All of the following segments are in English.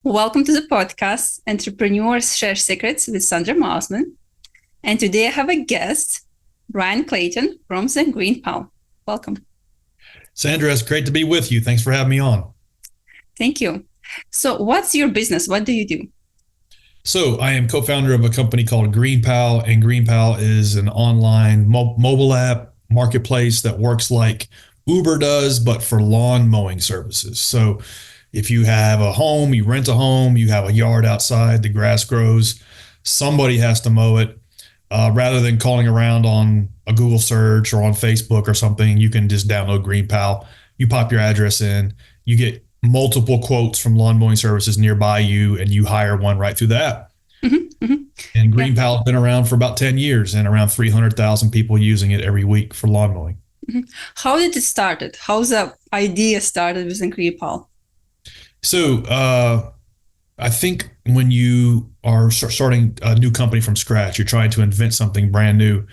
Welcome to the podcast, Entrepreneurs Share Secrets with Sandra Mausman. And today I have a guest, Bryan Clayton from the GreenPal. Welcome. Sandra, it's great to be with you. Thanks for having me on. Thank you. So what's your business? What do you do? So I am co-founder of a company called GreenPal, and GreenPal is an online mobile app marketplace that works like Uber does, but for lawn mowing services. So if you have a home, you rent a home, you have a yard outside, the grass grows, somebody has to mow it. Rather than calling around on a Google search or on Facebook or something, you can just download GreenPal. You pop your address in, you get multiple quotes from lawn mowing services nearby you, and you hire one right through the app. Mm-hmm, mm-hmm. And Yeah. GreenPal has been around for about 10 years and around 300,000 people using it every week for lawn mowing. Mm-hmm. How did it started? How the idea started with GreenPal? So I think when you are starting a new company from scratch, you're trying to invent something brand new.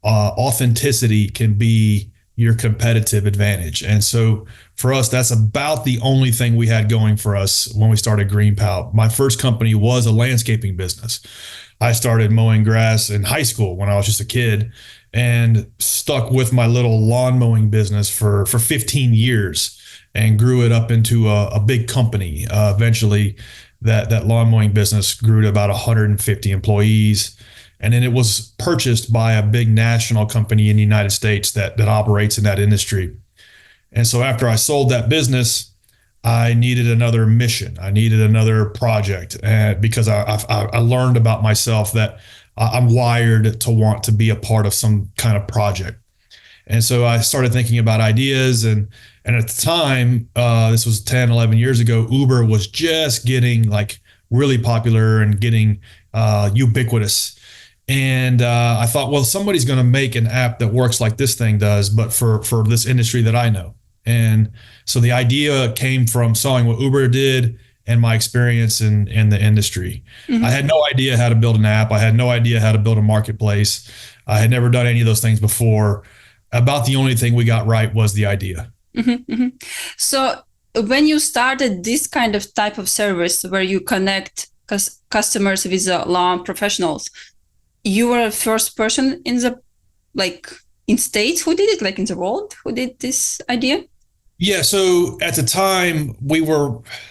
Authenticity can be your competitive advantage. And so for us, that's about the only thing we had going for us when we started GreenPal. My first company was a landscaping business. I started mowing grass in high school when I was just a kid and stuck with my little lawn mowing business for 15 years and grew it up into a big company. Eventually, that lawn mowing business grew to about 150 employees. And then it was purchased by a big national company in the United States that operates in that industry. And so after I sold that business, I needed another mission. I needed another project because I learned about myself that I'm wired to want to be a part of some kind of project. And so I started thinking about ideas. And at the time, this was 10, 11 years ago, Uber was just getting like really popular and getting ubiquitous. And I thought, well, somebody's going to make an app that works like this thing does, but for this industry that I know. And so the idea came from seeing what Uber did and my experience in the industry. I Mm-hmm. had no idea how to build an app. I had no idea how to build a marketplace. I had never done any of those things before. About the only thing we got right was the idea. Mm-hmm. Mm-hmm. So when you started this kind of type of service where you connect customers with the lawn professionals, you were the first person in the like in states who did it, like in the world who did this idea. Yeah, so at the time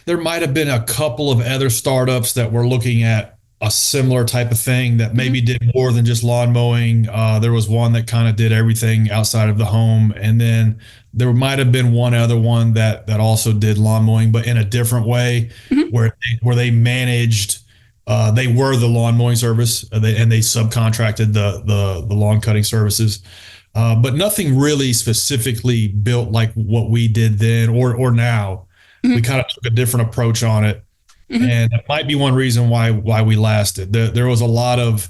there might have been a couple of other startups that were looking at a similar type of thing that maybe Mm-hmm. did more than just lawn mowing. There was one that kind of did everything outside of the home, and then there might have been one other one that also did lawn mowing, but in a different way, Mm-hmm. where they managed. They were the lawn mowing service, and they subcontracted the lawn cutting services. But nothing really specifically built like what we did then or now. We Mm-hmm. kind of took a different approach on it, Mm-hmm. and that might be one reason why we lasted. There was a lot of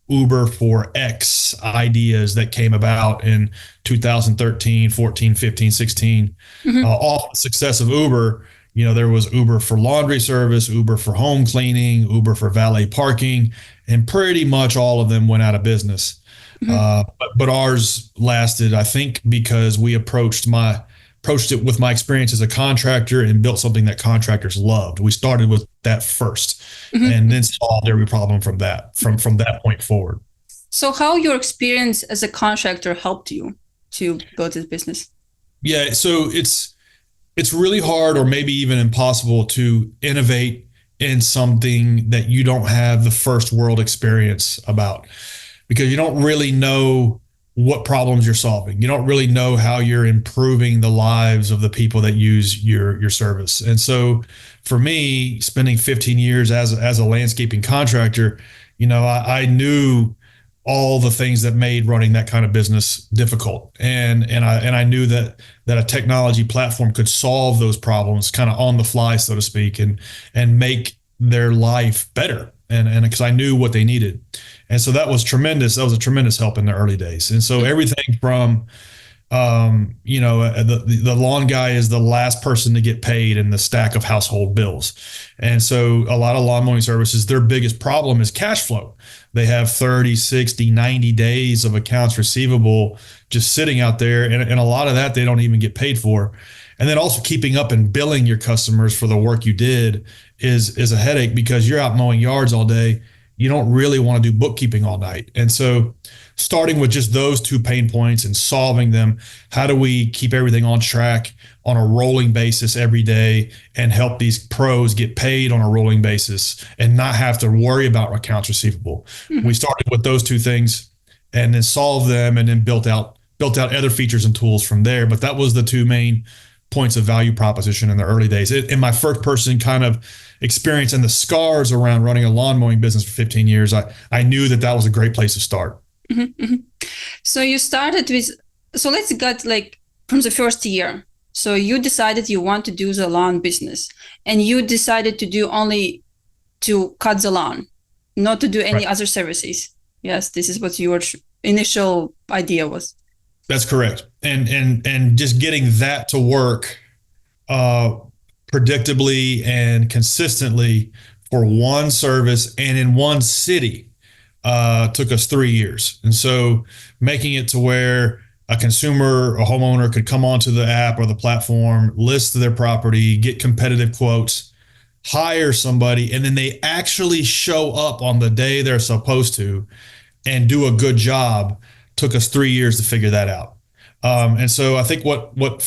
Uber for X ideas that came about in 2013, 14, 15, 16. Mm-hmm. Off the success of Uber, there was Uber for laundry service, Uber for home cleaning, Uber for valet parking, and pretty much all of them went out of business. Mm-hmm. But ours lasted, I think, because we approached it with my experience as a contractor and built something that contractors loved. We started with that first, and Mm-hmm. then solved every problem from that point forward. So how your experience as a contractor helped you to build this business? Yeah, so it's really hard or maybe even impossible to innovate in something that you don't have the first world experience about, because you don't really know what problems you're solving. You don't really know how you're improving the lives of the people that use your service. And so for me, spending 15 years as a landscaping contractor, I knew all the things that made running that kind of business difficult. And I knew that a technology platform could solve those problems kind of on the fly, so to speak, and make their life better. And because I knew what they needed. And so that was tremendous. That was a tremendous help in the early days. And so everything from the lawn guy is the last person to get paid in the stack of household bills. And so a lot of lawn mowing services, their biggest problem is cash flow. They have 30, 60, 90 days of accounts receivable just sitting out there. And a lot of that they don't even get paid for. And then also keeping up and billing your customers for the work you did is a headache because you're out mowing yards all day. You don't really want to do bookkeeping all night. And so starting with just those two pain points and solving them, how do we keep everything on track on a rolling basis every day and help these pros get paid on a rolling basis and not have to worry about accounts receivable? Mm-hmm. We started with those two things and then solved them and then built out other features and tools from there. But that was the two main points of value proposition in the early days. In my first person kind of experience and the scars around running a lawn mowing business for 15 years, I knew that was a great place to start. Mm-hmm, mm-hmm. So you started with, so let's get like from the first year. So you decided you want to do the lawn business, and you decided to do only to cut the lawn, not to do any other services. Yes, this is what your initial idea was. That's correct. And just getting that to work predictably and consistently for one service and in one city took us 3 years. And so making it to where a consumer, a homeowner could come onto the app or the platform, list their property, get competitive quotes, hire somebody, and then they actually show up on the day they're supposed to and do a good job took us 3 years to figure that out. And so I think what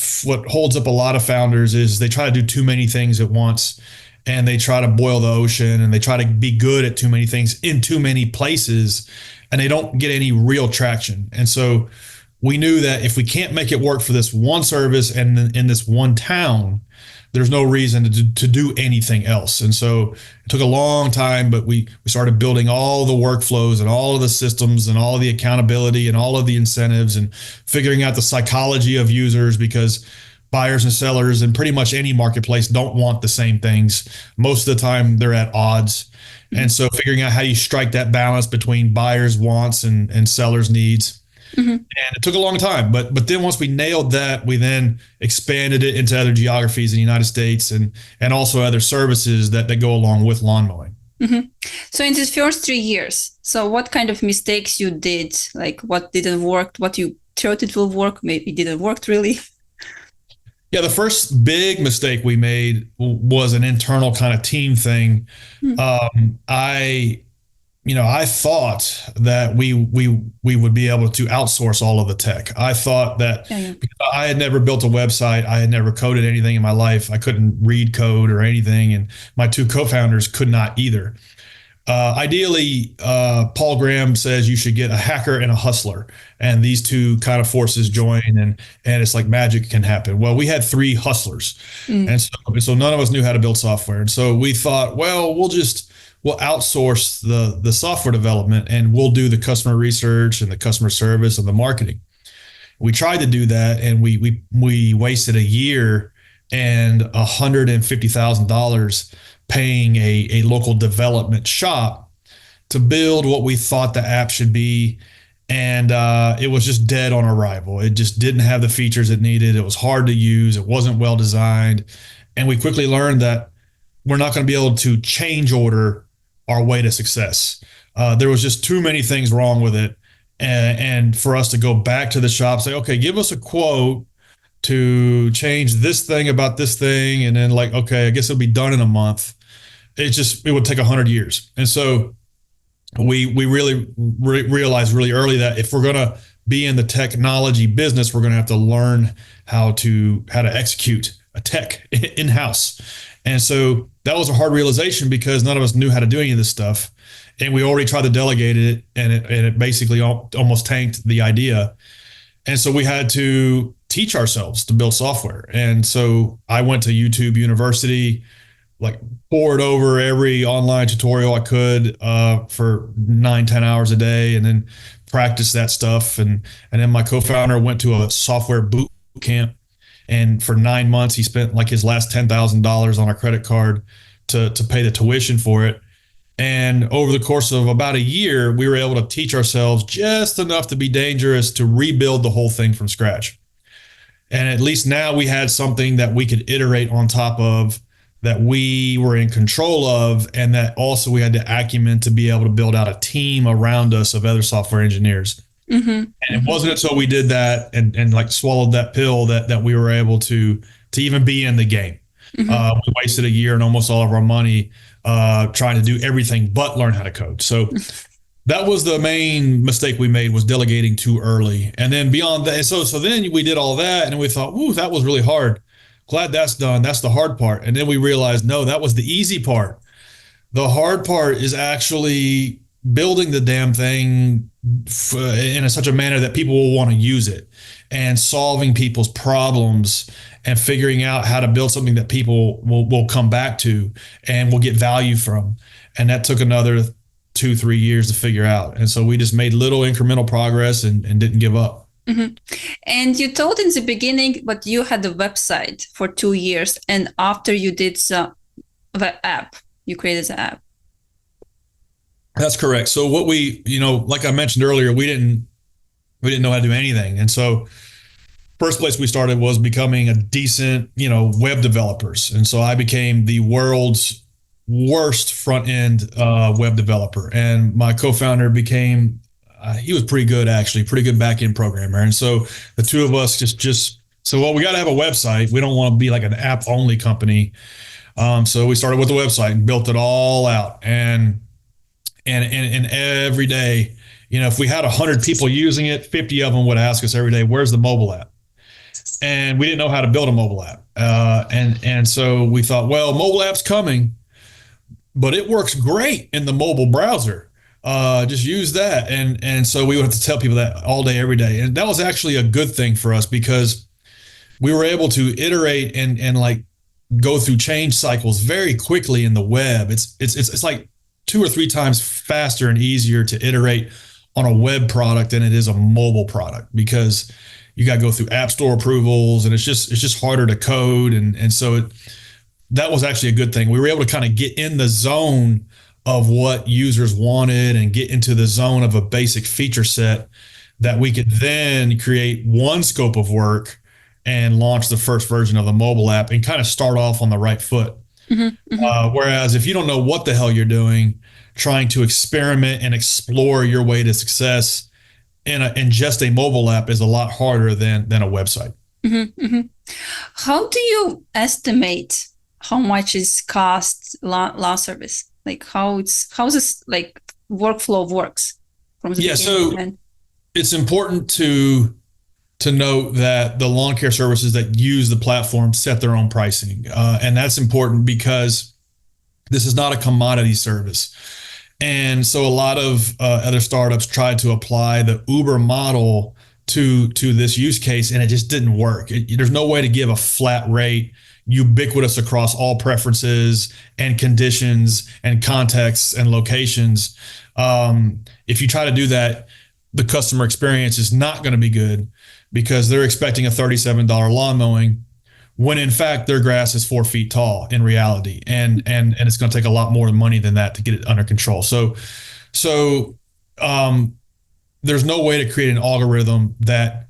holds up a lot of founders is they try to do too many things at once, and they try to boil the ocean, and they try to be good at too many things in too many places, and they don't get any real traction. And so we knew that if we can't make it work for this one service and in this one town, there's no reason to do anything else. And so it took a long time, but we started building all the workflows and all of the systems and all of the accountability and all of the incentives and figuring out the psychology of users, because buyers and sellers in pretty much any marketplace don't want the same things. Most of the time they're at odds. Mm-hmm. And so figuring out how you strike that balance between buyers' wants and sellers' needs. Mm-hmm. And it took a long time, but then once we nailed that, we then expanded it into other geographies in the United States and also other services that go along with lawn mowing. Mm-hmm. So in these first 3 years, so what kind of mistakes you did? Like what didn't work, what you thought it will work, maybe didn't work really? Yeah, the first big mistake we made was an internal kind of team thing. Mm-hmm. I thought that we would be able to outsource all of the tech. I thought that because I had never built a website, I had never coded anything in my life. I couldn't read code or anything, and my two co-founders could not either. Ideally, Paul Graham says you should get a hacker and a hustler, and these two kind of forces join, and it's like magic can happen. Well, we had 3 hustlers, and so none of us knew how to build software, and so we thought, well, we'll outsource the software development, and we'll do the customer research and the customer service and the marketing. We tried to do that, and we wasted a year and $150,000 paying a local development shop to build what we thought the app should be. And it was just dead on arrival. It just didn't have the features it needed. It was hard to use. It wasn't well designed. And we quickly learned that we're not going to be able to change order our way to success. There was just too many things wrong with it. And for us to go back to the shop, say, okay, give us a quote to change this thing about this thing. And then like, okay, I guess it'll be done in a month. It would take 100 years. And so we really realized really early that if we're going to be in the technology business, we're going to have to learn how to execute a tech in-house. And so that was a hard realization because none of us knew how to do any of this stuff. And we already tried to delegate it, and it basically almost tanked the idea. And so we had to teach ourselves to build software. And so I went to YouTube University, like poured over every online tutorial I could for 9-10 hours a day, and then practiced that stuff. And then my co-founder went to a software boot camp. And for 9 months, he spent like his last $10,000 on a credit card to pay the tuition for it. And over the course of about a year, we were able to teach ourselves just enough to be dangerous to rebuild the whole thing from scratch. And at least now we had something that we could iterate on top of, that we were in control of, and that also we had the acumen to be able to build out a team around us of other software engineers. Mm-hmm. And it wasn't until we did that and like swallowed that pill that we were able to even be in the game. Hmm. We wasted a year and almost all of our money trying to do everything but learn how to code. So that was the main mistake we made, was delegating too early. And then beyond that, so then we did all that and we thought, ooh, that was really hard. Glad that's done. That's the hard part. And then we realized, no, that was the easy part. The hard part is actually building the damn thing in such a manner that people will want to use it, and solving people's problems and figuring out how to build something that people will come back to and will get value from. And that took another 2, 3 years to figure out. And so we just made little incremental progress and didn't give up. Hmm. And you told in the beginning, but you had a website for 2 years, and after you did the app, you created the app. That's correct. So what we, like I mentioned earlier, we didn't know how to do anything. And so first place we started was becoming a decent, web developers. And so I became the world's worst front end web developer. And my co-founder became, he was pretty good, actually, pretty good back end programmer. And so the two of us so, well, we got to have a website. We don't want to be like an app only company. So we started with the website and built it all out. And every day, if we had 100 people using it, 50 of them would ask us every day, where's the mobile app? And we didn't know how to build a mobile app. And so we thought, well, mobile app's coming, but it works great in the mobile browser. Just use that. And so we would have to tell people that all day, every day. And that was actually a good thing for us, because we were able to iterate and like go through change cycles very quickly in the web. It's like 2 or 3 times faster and easier to iterate on a web product than it is a mobile product, because you got to go through app store approvals, and it's just harder to code. And so that was actually a good thing. We were able to kind of get in the zone of what users wanted and get into the zone of a basic feature set that we could then create one scope of work and launch the first version of the mobile app and kind of start off on the right foot. Mm-hmm, mm-hmm. Whereas if you don't know what the hell you're doing, trying to experiment and explore your way to success in just a mobile app is a lot harder than a website. Mm-hmm, mm-hmm. How do you estimate how much is cost law service? Like how this like workflow works from the beginning? So it's important to note that the lawn care services that use the platform set their own pricing. And that's important because this is not a commodity service. And so a lot of other startups tried to apply the Uber model to this use case, and it just didn't work. There's no way to give a flat rate ubiquitous across all preferences and conditions and contexts and locations. If you try to do that, the customer experience is not going to be good, because they're expecting a $37 lawn mowing when in fact their grass is 4 feet tall in reality. And it's going to take a lot more money than that to get it under control. So there's no way to create an algorithm that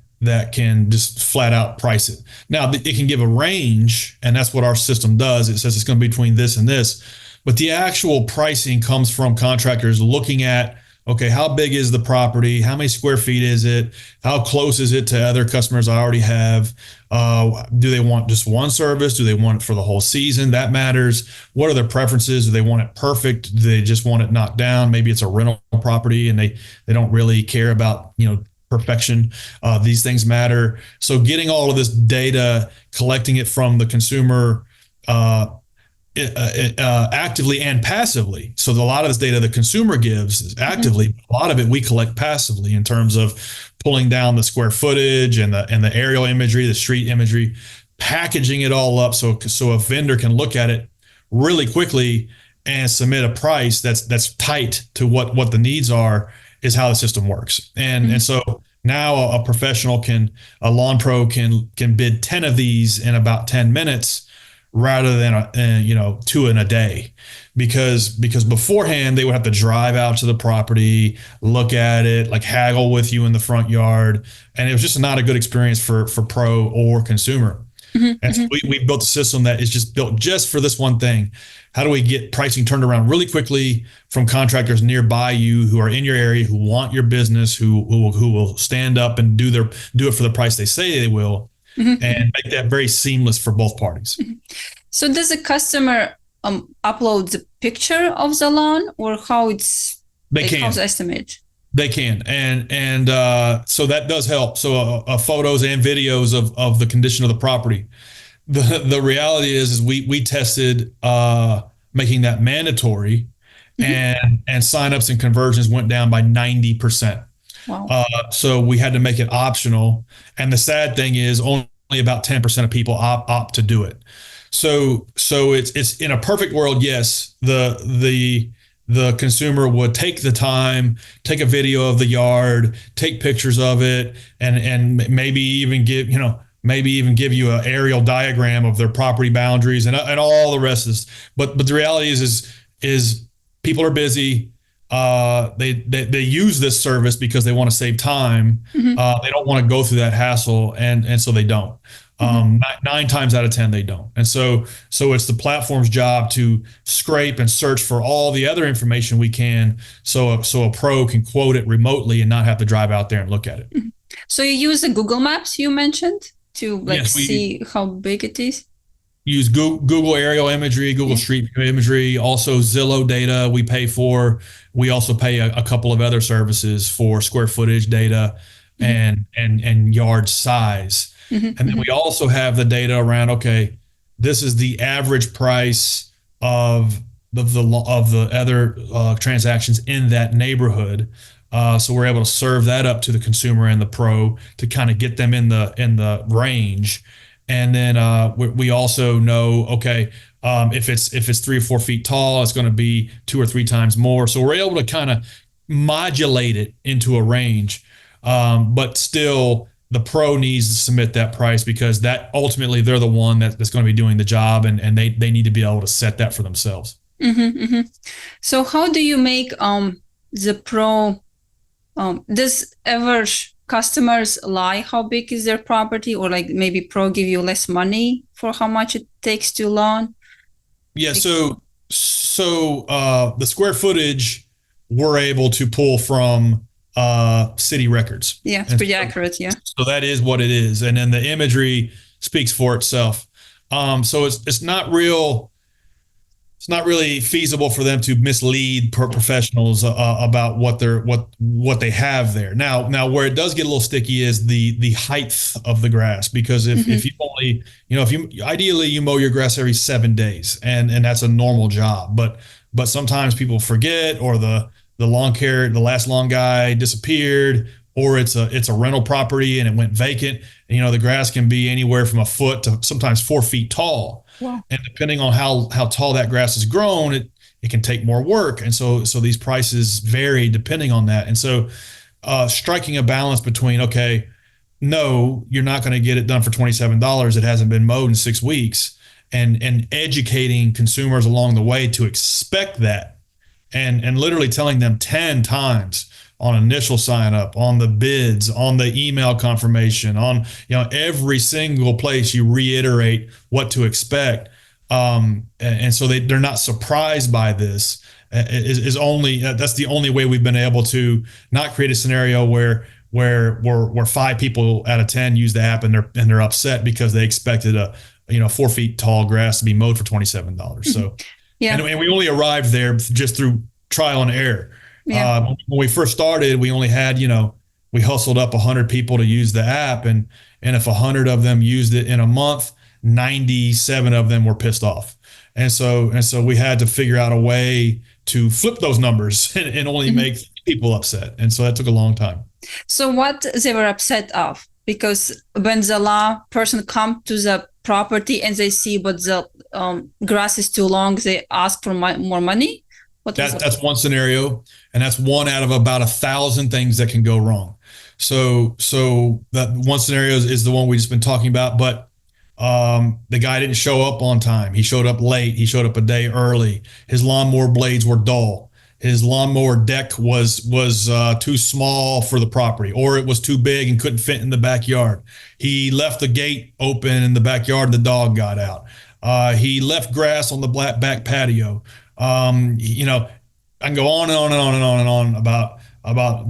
can just flat out price it. Now it can give a range, and that's what our system does. It says it's going to be between this and this, but the actual pricing comes from contractors looking at, okay, how big is the property? How many square feet is it? How close is it to other customers I already have? Do they want just one service? Do they want it for the whole season? That matters. What are their preferences? Do they want it perfect? Do they just want it knocked down? Maybe it's a rental property and they don't really care about, perfection. These things matter. So getting all of this data, collecting it from the consumer, actively and passively. So a lot of this data the consumer gives is actively. A lot of it we collect passively in terms of pulling down the square footage and the aerial imagery, the street imagery, packaging it all up so a vendor can look at it really quickly and submit a price that's tight to what the needs are, is how the system works. And so now a lawn pro can bid 10 of these in about 10 minutes rather than 2 in a day, because beforehand they would have to drive out to the property, look at it, like haggle with you in the front yard, and it was just not a good experience for pro or consumer. And so we built a system that is just built just for this one thing. How do we get pricing turned around really quickly from contractors nearby you who are in your area, who want your business, who will stand up and do it for the price they say they will, and make that very seamless for both parties. So does the customer upload the picture of the lawn, or how it's They like how's can. the estimate? They can, and so that does help. So photos and videos of the condition of the property. The reality is we tested making that mandatory, Hmm. and signups and conversions went down by 90%. Wow. So we had to make it optional. And the sad thing is only about 10% of people opt to do it. So it's in a perfect world, yes, the consumer would take the time, take a video of the yard, take pictures of it, and maybe even give you an aerial diagram of their property boundaries and all the rest of this. But the reality is people are busy. They use this service because they want to save time. Hmm. They don't want to go through that hassle, and so they don't. Hmm. Nine times out of 10, they don't. And so it's the platform's job to scrape and search for all the other information we can, so a pro can quote it remotely and not have to drive out there and look at it. So you use the Google Maps you mentioned to like Yes, we see how big it is? use Google aerial imagery, Google Yeah. Street View imagery, also Zillow data we pay for. We also pay a couple of other services for square footage data Hmm. and yard size. Hmm. And then Hmm. we also have the data around, okay, this is the average price of the other transactions in that neighborhood. So we're able to serve that up to the consumer and the pro to kind of get them in the range. And then we also know, okay, if it's 3 or 4 feet tall, it's going to be 2 or 3 times more. So we're able to kind of modulate it into a range, but still the pro needs to submit that price because that ultimately they're the one that's going to be doing the job, and they need to be able to set that for themselves. Hmm. Hmm. So how do you make the pro does Everage customers lie how big is their property, or like maybe pro give you less money for how much it takes to lawn? Yeah, Like, so the square footage we're able to pull from city records, yeah, it's and pretty so, accurate. Yeah. so that is what it is, and then the imagery speaks for itself. So it's not really feasible for them to mislead professionals about what they have there. Now where it does get a little sticky is the height of the grass, because if Hmm. you only if you ideally you mow your grass every 7 days, and that's a normal job, but sometimes people forget, or the lawn care the last lawn guy disappeared, or it's a rental property and it went vacant. And, the grass can be anywhere from a foot to sometimes 4 feet tall, Wow. and depending on how tall that grass is grown, it can take more work, and so these prices vary depending on that. And so striking a balance between, okay, no, you're not going to get it done for $27, it hasn't been mowed in 6 weeks, and educating consumers along the way to expect that, and literally telling them 10 times on initial sign up, on the bids, on the email confirmation, on every single place you reiterate what to expect, and so they're not surprised by this. Is only That's the only way we've been able to not create a scenario where 5 people out of 10 use the app, and they're upset because they expected a 4 feet tall grass to be mowed for $27. Hmm. So, and, Yeah. and we only arrived there just through trial and error. Yeah. When we first started, we only had, we hustled up 100 people to use the app, and if 100 of them used it in a month, 97 of them were pissed off, and so we had to figure out a way to flip those numbers and only Hmm. make people upset, and so that took a long time. So what they were upset of? Because when the law person come to the property and they see but the grass is too long, they ask for more money. What was That's one scenario, and that's one out of about 1,000 things that can go wrong. So that one scenario is the one we just been talking about, but the guy didn't show up on time. He showed up late. He showed up a day early. His lawnmower blades were dull. His lawnmower deck was too small for the property, or it was too big and couldn't fit in the backyard. He left the gate open in the backyard, and the dog got out. He left grass on the back patio. I can go on and on and on and on and on about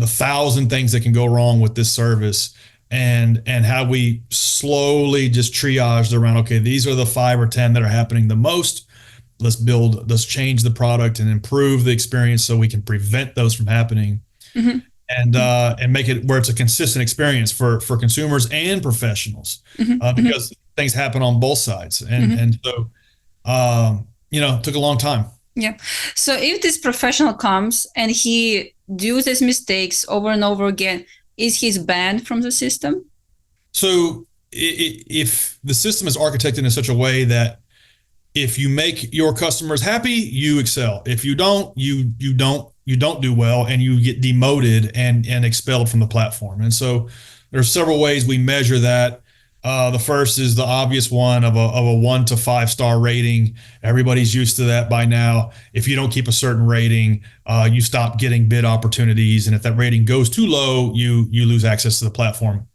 the 1,000 things that can go wrong with this service. and how we slowly just triaged around, okay, these are the 5 or 10 that are happening the most. Let's change the product and improve the experience so we can prevent those from happening, Mm-hmm. and make it where it's a consistent experience for consumers and professionals, Mm-hmm. because things happen on both sides, Mm-hmm. and so it took a long time. Yeah. So if this professional comes and he do these mistakes over and over again, is he banned from the system? So if the system is architected in such a way that if you make your customers happy, you excel. If you don't, you don't do well, and you get demoted and expelled from the platform. And so there's several ways we measure that. The first is the obvious one of a 1 to 5 star rating. Everybody's used to that by now. If you don't keep a certain rating, you stop getting bid opportunities, and if that rating goes too low, you lose access to the platform.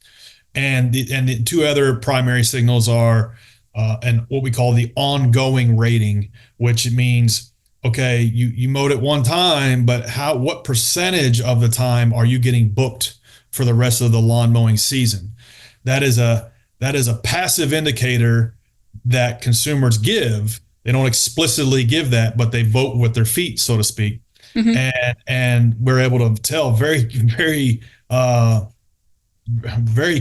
And the two other primary signals are and what we call the ongoing rating, which means, okay, you mowed it one time, but what percentage of the time are you getting booked for the rest of the lawn mowing season? That is a passive indicator that consumers give. They don't explicitly give that, but they vote with their feet, so to speak. Mm-hmm. And we're able to tell very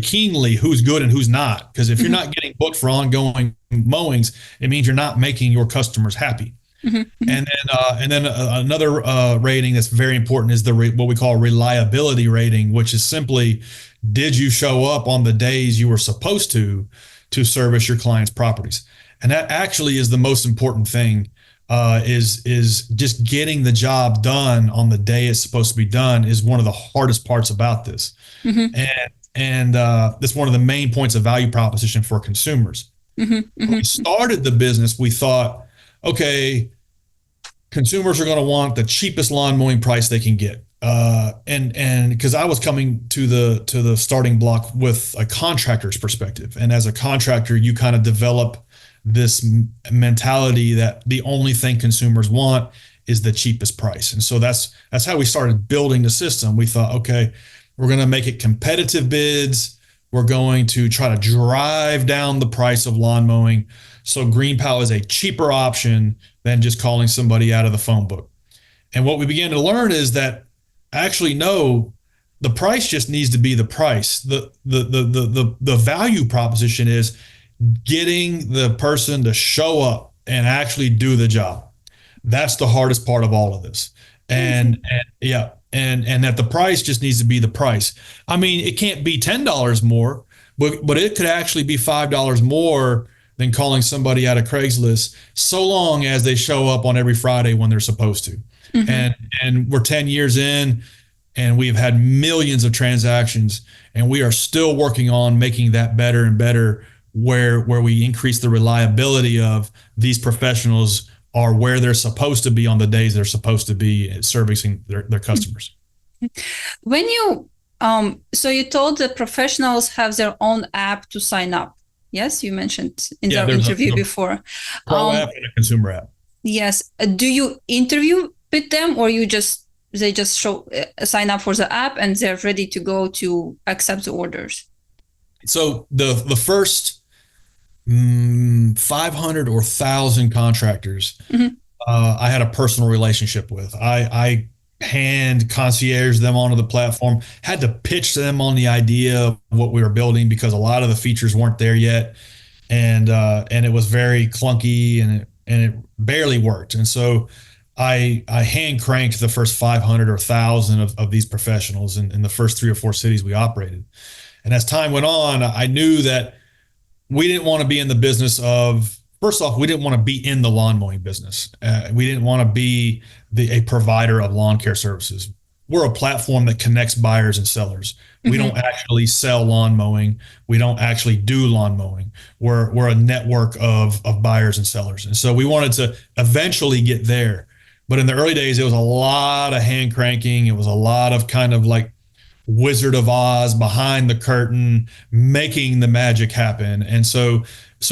keenly who's good and who's not. Because if you're not getting booked for ongoing mowings, it means you're not making your customers happy. Mm-hmm. And then another rating that's very important is what we call reliability rating, which is simply, did you show up on the days you were supposed to service your clients' properties? And that actually is the most important thing. Is just getting the job done on the day it's supposed to be done is one of the hardest parts about this. Mm-hmm. And that's one of the main points of value proposition for consumers. Mm-hmm. When Mm-hmm. we started the business, we thought, okay, consumers are going to want the cheapest lawn mowing price they can get. And because I was coming to the starting block with a contractor's perspective, and as a contractor, you kind of develop this mentality that the only thing consumers want is the cheapest price. And so that's how we started building the system. We thought, okay, we're going to make it competitive bids. We're going to try to drive down the price of lawn mowing. So GreenPal is a cheaper option than just calling somebody out of the phone book. And what we began to learn is that actually, no, the price just needs to be the price. The value proposition is getting the person to show up and actually do the job. That's the hardest part of all of this. And yeah, and that the price just needs to be the price. I mean, it can't be $10 more, but it could actually be $5 more than calling somebody out of Craigslist, so long as they show up on every Friday when they're supposed to. Mm-hmm. And we're 10 years in, and we've had millions of transactions, and we are still working on making that better and better, where we increase the reliability of these professionals are where they're supposed to be on the days they're supposed to be servicing their customers. When you so you told the professionals have their own app to sign up. Yes, you mentioned in our interview before. Pro app and a consumer app. Yes. Do you interview with them, or they just sign up for the app and they're ready to go to accept the orders? So the first 500 or 1,000 contractors, mm-hmm. I had a personal relationship with. I hand concierge them onto the platform, had to pitch them on the idea of what we were building, because a lot of the features weren't there yet, and it was very clunky, and it barely worked. And so I hand cranked the first 500 or 1,000 of these professionals in the first 3 or 4 cities we operated. And as time went on, I knew that we didn't want to be in the business of, first off, we didn't want to be in the lawn mowing business. We didn't want to be a provider of lawn care services. We're a platform that connects buyers and sellers. Mm-hmm. We don't actually sell lawn mowing. We don't actually do lawn mowing. We're a network of buyers and sellers. And so we wanted to eventually get there. But in the early days, it was a lot of hand cranking. It was a lot of kind of like Wizard of Oz behind the curtain, making the magic happen. And so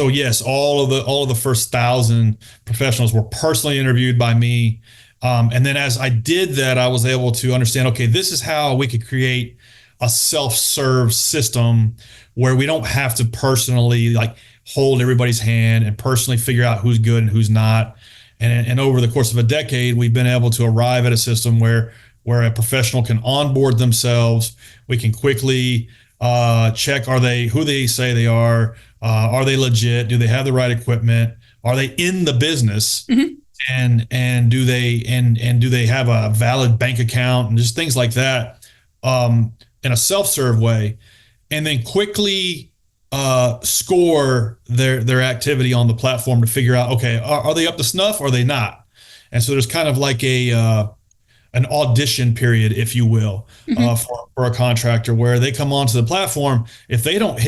yes, all of the first 1,000 professionals were personally interviewed by me. And then as I did that, I was able to understand, okay, this is how we could create a self-serve system where we don't have to personally like hold everybody's hand and personally figure out who's good and who's not. And over the course of a decade, we've been able to arrive at a system where a professional can onboard themselves. We can quickly check, are they who they say they are they legit, do they have the right equipment, are they in the business, Mm-hmm. and do they have a valid bank account, and just things like that, in a self-serve way, and then quickly score their activity on the platform to figure out, okay, are they up to snuff or are they not? And so there's kind of like an audition period, if you will, Mm-hmm. for a contractor, where they come onto the platform. If they don't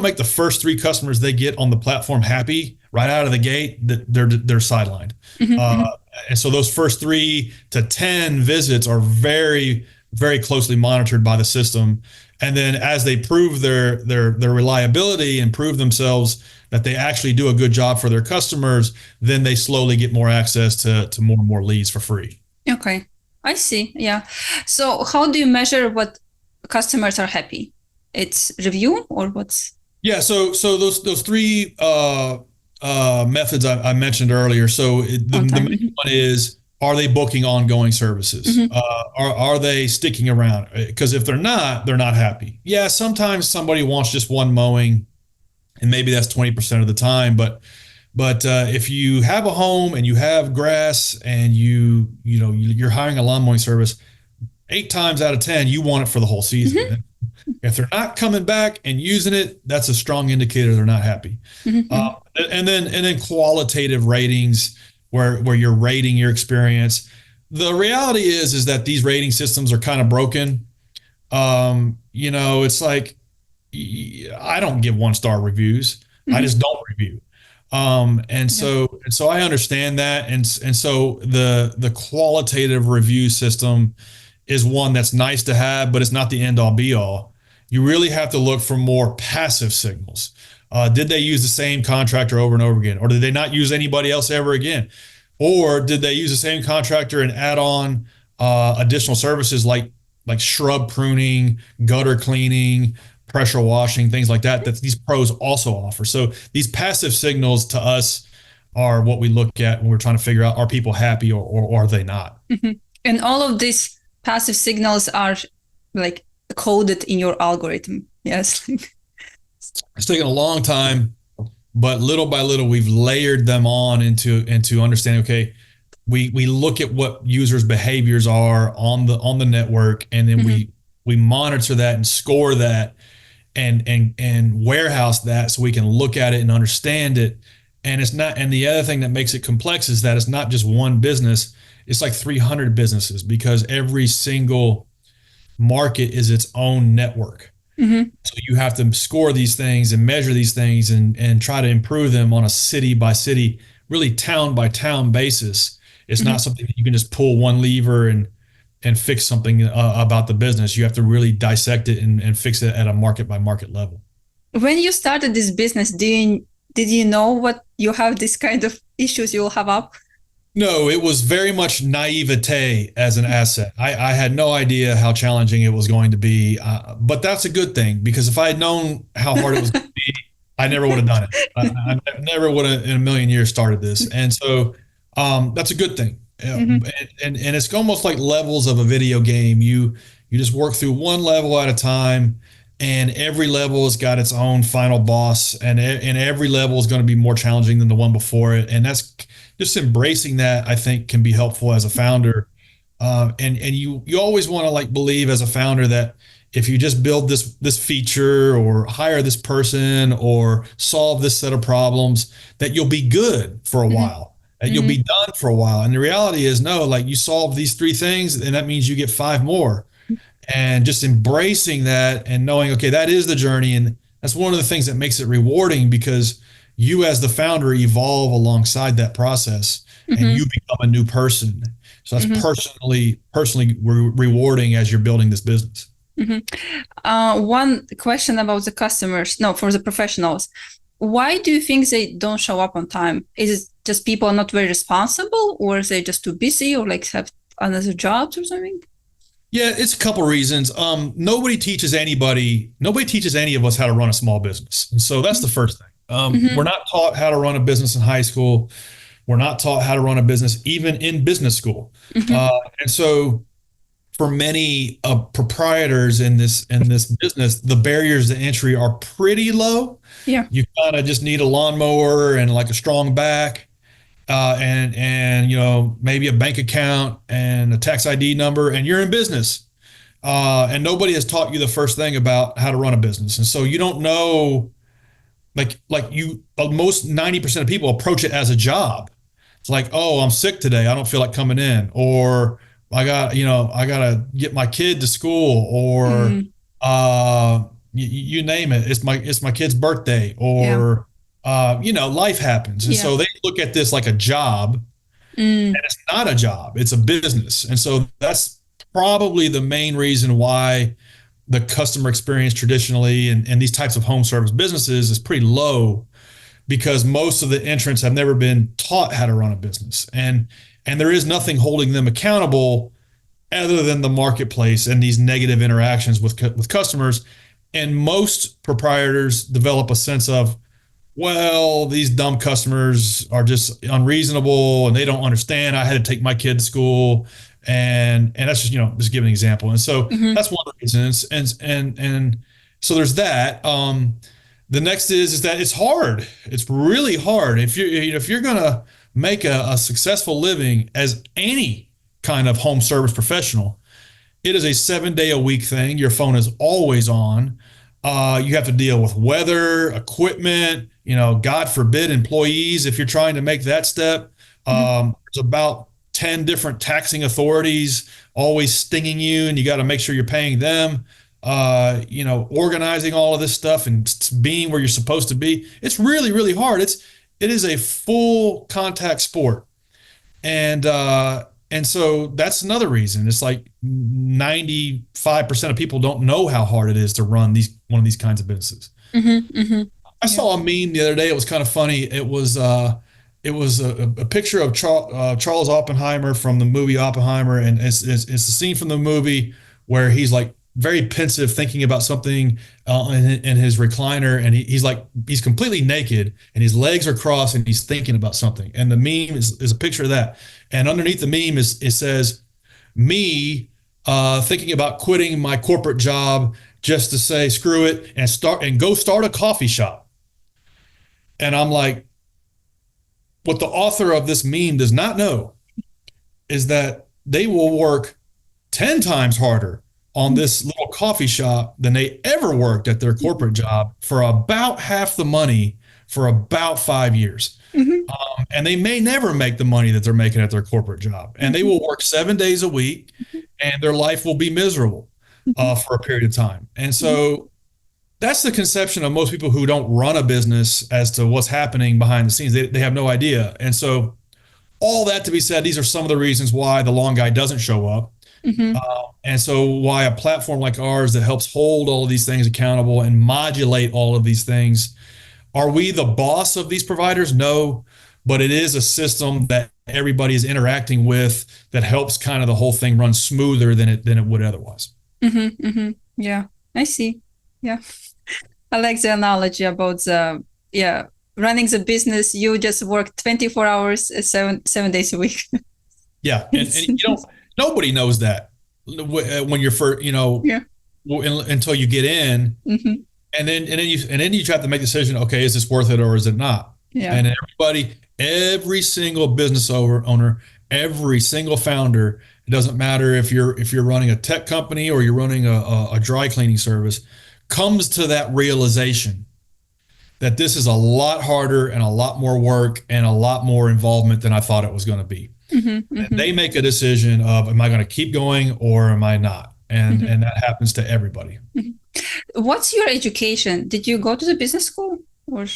make the first 3 customers they get on the platform happy right out of the gate, they're sidelined. Mm-hmm. And so those first 3 to 10 visits are very, very closely monitored by the system. And then as they prove their reliability and prove themselves that they actually do a good job for their customers, then they slowly get more access to more and more leads for free. Okay, I see. Yeah. So how do you measure what customers are happy? It's review or what's? Yeah, so those 3 methods I mentioned earlier. So the On time. main Mm-hmm. one is, are they booking ongoing services? Mm-hmm. Are they sticking around? Because if they're not happy. Yeah, sometimes somebody wants just one mowing, and maybe that's 20% of the time. But if you have a home and you have grass and you're hiring a lawn mowing service, 8 times out of 10 you want it for the whole season. Mm-hmm. If they're not coming back and using it, that's a strong indicator they're not happy. Mm-hmm. And then qualitative ratings, where you're rating your experience. The reality is that these rating systems are kind of broken. It's like, I don't give 1-star reviews. I Mm-hmm. just don't review. And Yeah. so I understand that, and so the qualitative review system is one that's nice to have, but it's not the end all be all. You really have to look for more passive signals. Did they use the same contractor over and over again? Or did they not use anybody else ever again? Or did they use the same contractor and add on additional services like shrub pruning, gutter cleaning, pressure washing, things like that these pros also offer. So these passive signals to us are what we look at when we're trying to figure out, are people happy or are they not? Mm-hmm. And all of these passive signals are like coded in your algorithm. Yes. It's taken a long time, but little by little we've layered them on into understanding, okay, we look at what users' behaviors are on the network, and then Mm-hmm. we monitor that and score that and warehouse that so we can look at it and understand it. And it's not, and the other thing that makes it complex is that it's not just one business, it's like 300 businesses, because every single market is its own network. Mm-hmm. So you have to score these things and measure these things and try to improve them on a city by city, really town by town basis. It's Mm-hmm. not something that you can just pull one lever and fix something about the business. You have to really dissect it and fix it at a market by market level. When you started this business, did you know what you have this kind of issues you'll have up? No, it was very much naivete as an asset. I had no idea how challenging it was going to be, but that's a good thing, because if I had known how hard it was going to be, I never would have done it. I never would have in a million years started this. And so that's a good thing. Mm-hmm. And it's almost like levels of a video game. You just work through one level at a time, and every level has got its own final boss, and every level is going to be more challenging than the one before it. And that's just embracing that, I think, can be helpful as a founder. And you always want to like believe as a founder that if you just build this feature or hire this person or solve this set of problems, that you'll be good for a Mm-hmm. while, that you'll be done for a while. And the reality is, no, like, you solve these 3 things, and that means you get 5 more. And just embracing that and knowing, okay, that is the journey. And that's one of the things that makes it rewarding, because you as the founder evolve alongside that process, and Mm-hmm. you become a new person. So that's Mm-hmm. personally rewarding as you're building this business. Mm-hmm. One question about the customers, no, for the professionals. Why do you think they don't show up on time? Is it just people are not very responsible, or are they just too busy, or like have another jobs or something? Yeah, it's a couple reasons. Nobody teaches any of us how to run a small business. And so that's the first thing. We're Mm-hmm. not taught how to run a business in high school. We're not taught how to run a business even in business school. Mm-hmm. And so for many proprietors in this business, the barriers to entry are pretty low. Yeah. You kind of just need a lawnmower and like a strong back, and maybe a bank account and a tax ID number, and you're in business. And nobody has taught you the first thing about how to run a business, and so you don't know. Most 90% of people approach it as a job. It's like, oh, I'm sick today. I don't feel like coming in, or I got to get my kid to school, or Mm, you name it. It's my kid's birthday, yeah. or life happens, and Yeah. so they look at this like a job, Mm, and it's not a job. It's a business, and so that's probably the main reason why the customer experience traditionally and these types of home service businesses is pretty low, because most of the entrants have never been taught how to run a business, and there is nothing holding them accountable other than the marketplace and these negative interactions with customers. And most proprietors develop a sense of, well, these dumb customers are just unreasonable and they don't understand. I had to take my kid to school, and that's just give an example. And so mm-hmm. that's one of the reasons. And so there's that. The next is that it's hard. It's really hard. If you're gonna make a successful living as any kind of home service professional, it is a 7 day a week thing. Your phone is always on. You have to deal with weather, equipment, God forbid, employees. If you're trying to make that step, Mm-hmm. there's about 10 different taxing authorities always stinging you, and you got to make sure you're paying them. Organizing all of this stuff and being where you're supposed to be. It's really, really hard. It is a full contact sport. And so that's another reason. It's like 95% of people don't know how hard it is to run one of these kinds of businesses. Mm-hmm. Mm-hmm. I Yeah. saw a meme the other day. It was kind of funny. It was a picture of Charles Oppenheimer from the movie Oppenheimer, and it's the scene from the movie where he's like very pensive, thinking about something in his recliner, and he's completely naked, and his legs are crossed, and he's thinking about something. And the meme is a picture of that, and underneath the meme it says, "Me thinking about quitting my corporate job just to say screw it and go start a coffee shop." And I'm like, what the author of this meme does not know is that they will work 10 times harder on this little coffee shop than they ever worked at their corporate job for about half the money for about 5 years. Mm-hmm. And they may never make the money that they're making at their corporate job. And they will work 7 days a week, and their life will be miserable for a period of time. And so that's the conception of most people who don't run a business as to what's happening behind the scenes. They have no idea. And so all that to be said, these are some of the reasons why the lawn guy doesn't show up. Mm-hmm. And so why a platform like ours that helps hold all of these things accountable and modulate all of these things. Are we the boss of these providers? No, but it is a system that everybody is interacting with that helps kind of the whole thing run smoother than it would otherwise. Mm-hmm. Mm-hmm. Yeah, I see. Yeah. I like the analogy about running the business. You just work 24 hours, 7 days a week. Yeah, and nobody knows that when you're first, Yeah. until you get in, Mm-hmm. and then you have to make the decision. Okay, is this worth it or is it not? Yeah. And every single business owner, every single founder, it doesn't matter if you're running a tech company or you're running a dry cleaning service, comes to that realization that this is a lot harder and a lot more work and a lot more involvement than I thought it was going to be. Mm-hmm. And Mm-hmm. they make a decision of, am I going to keep going or am I not? And Mm-hmm. and that happens to everybody. What's your education? Did you go to the business school or?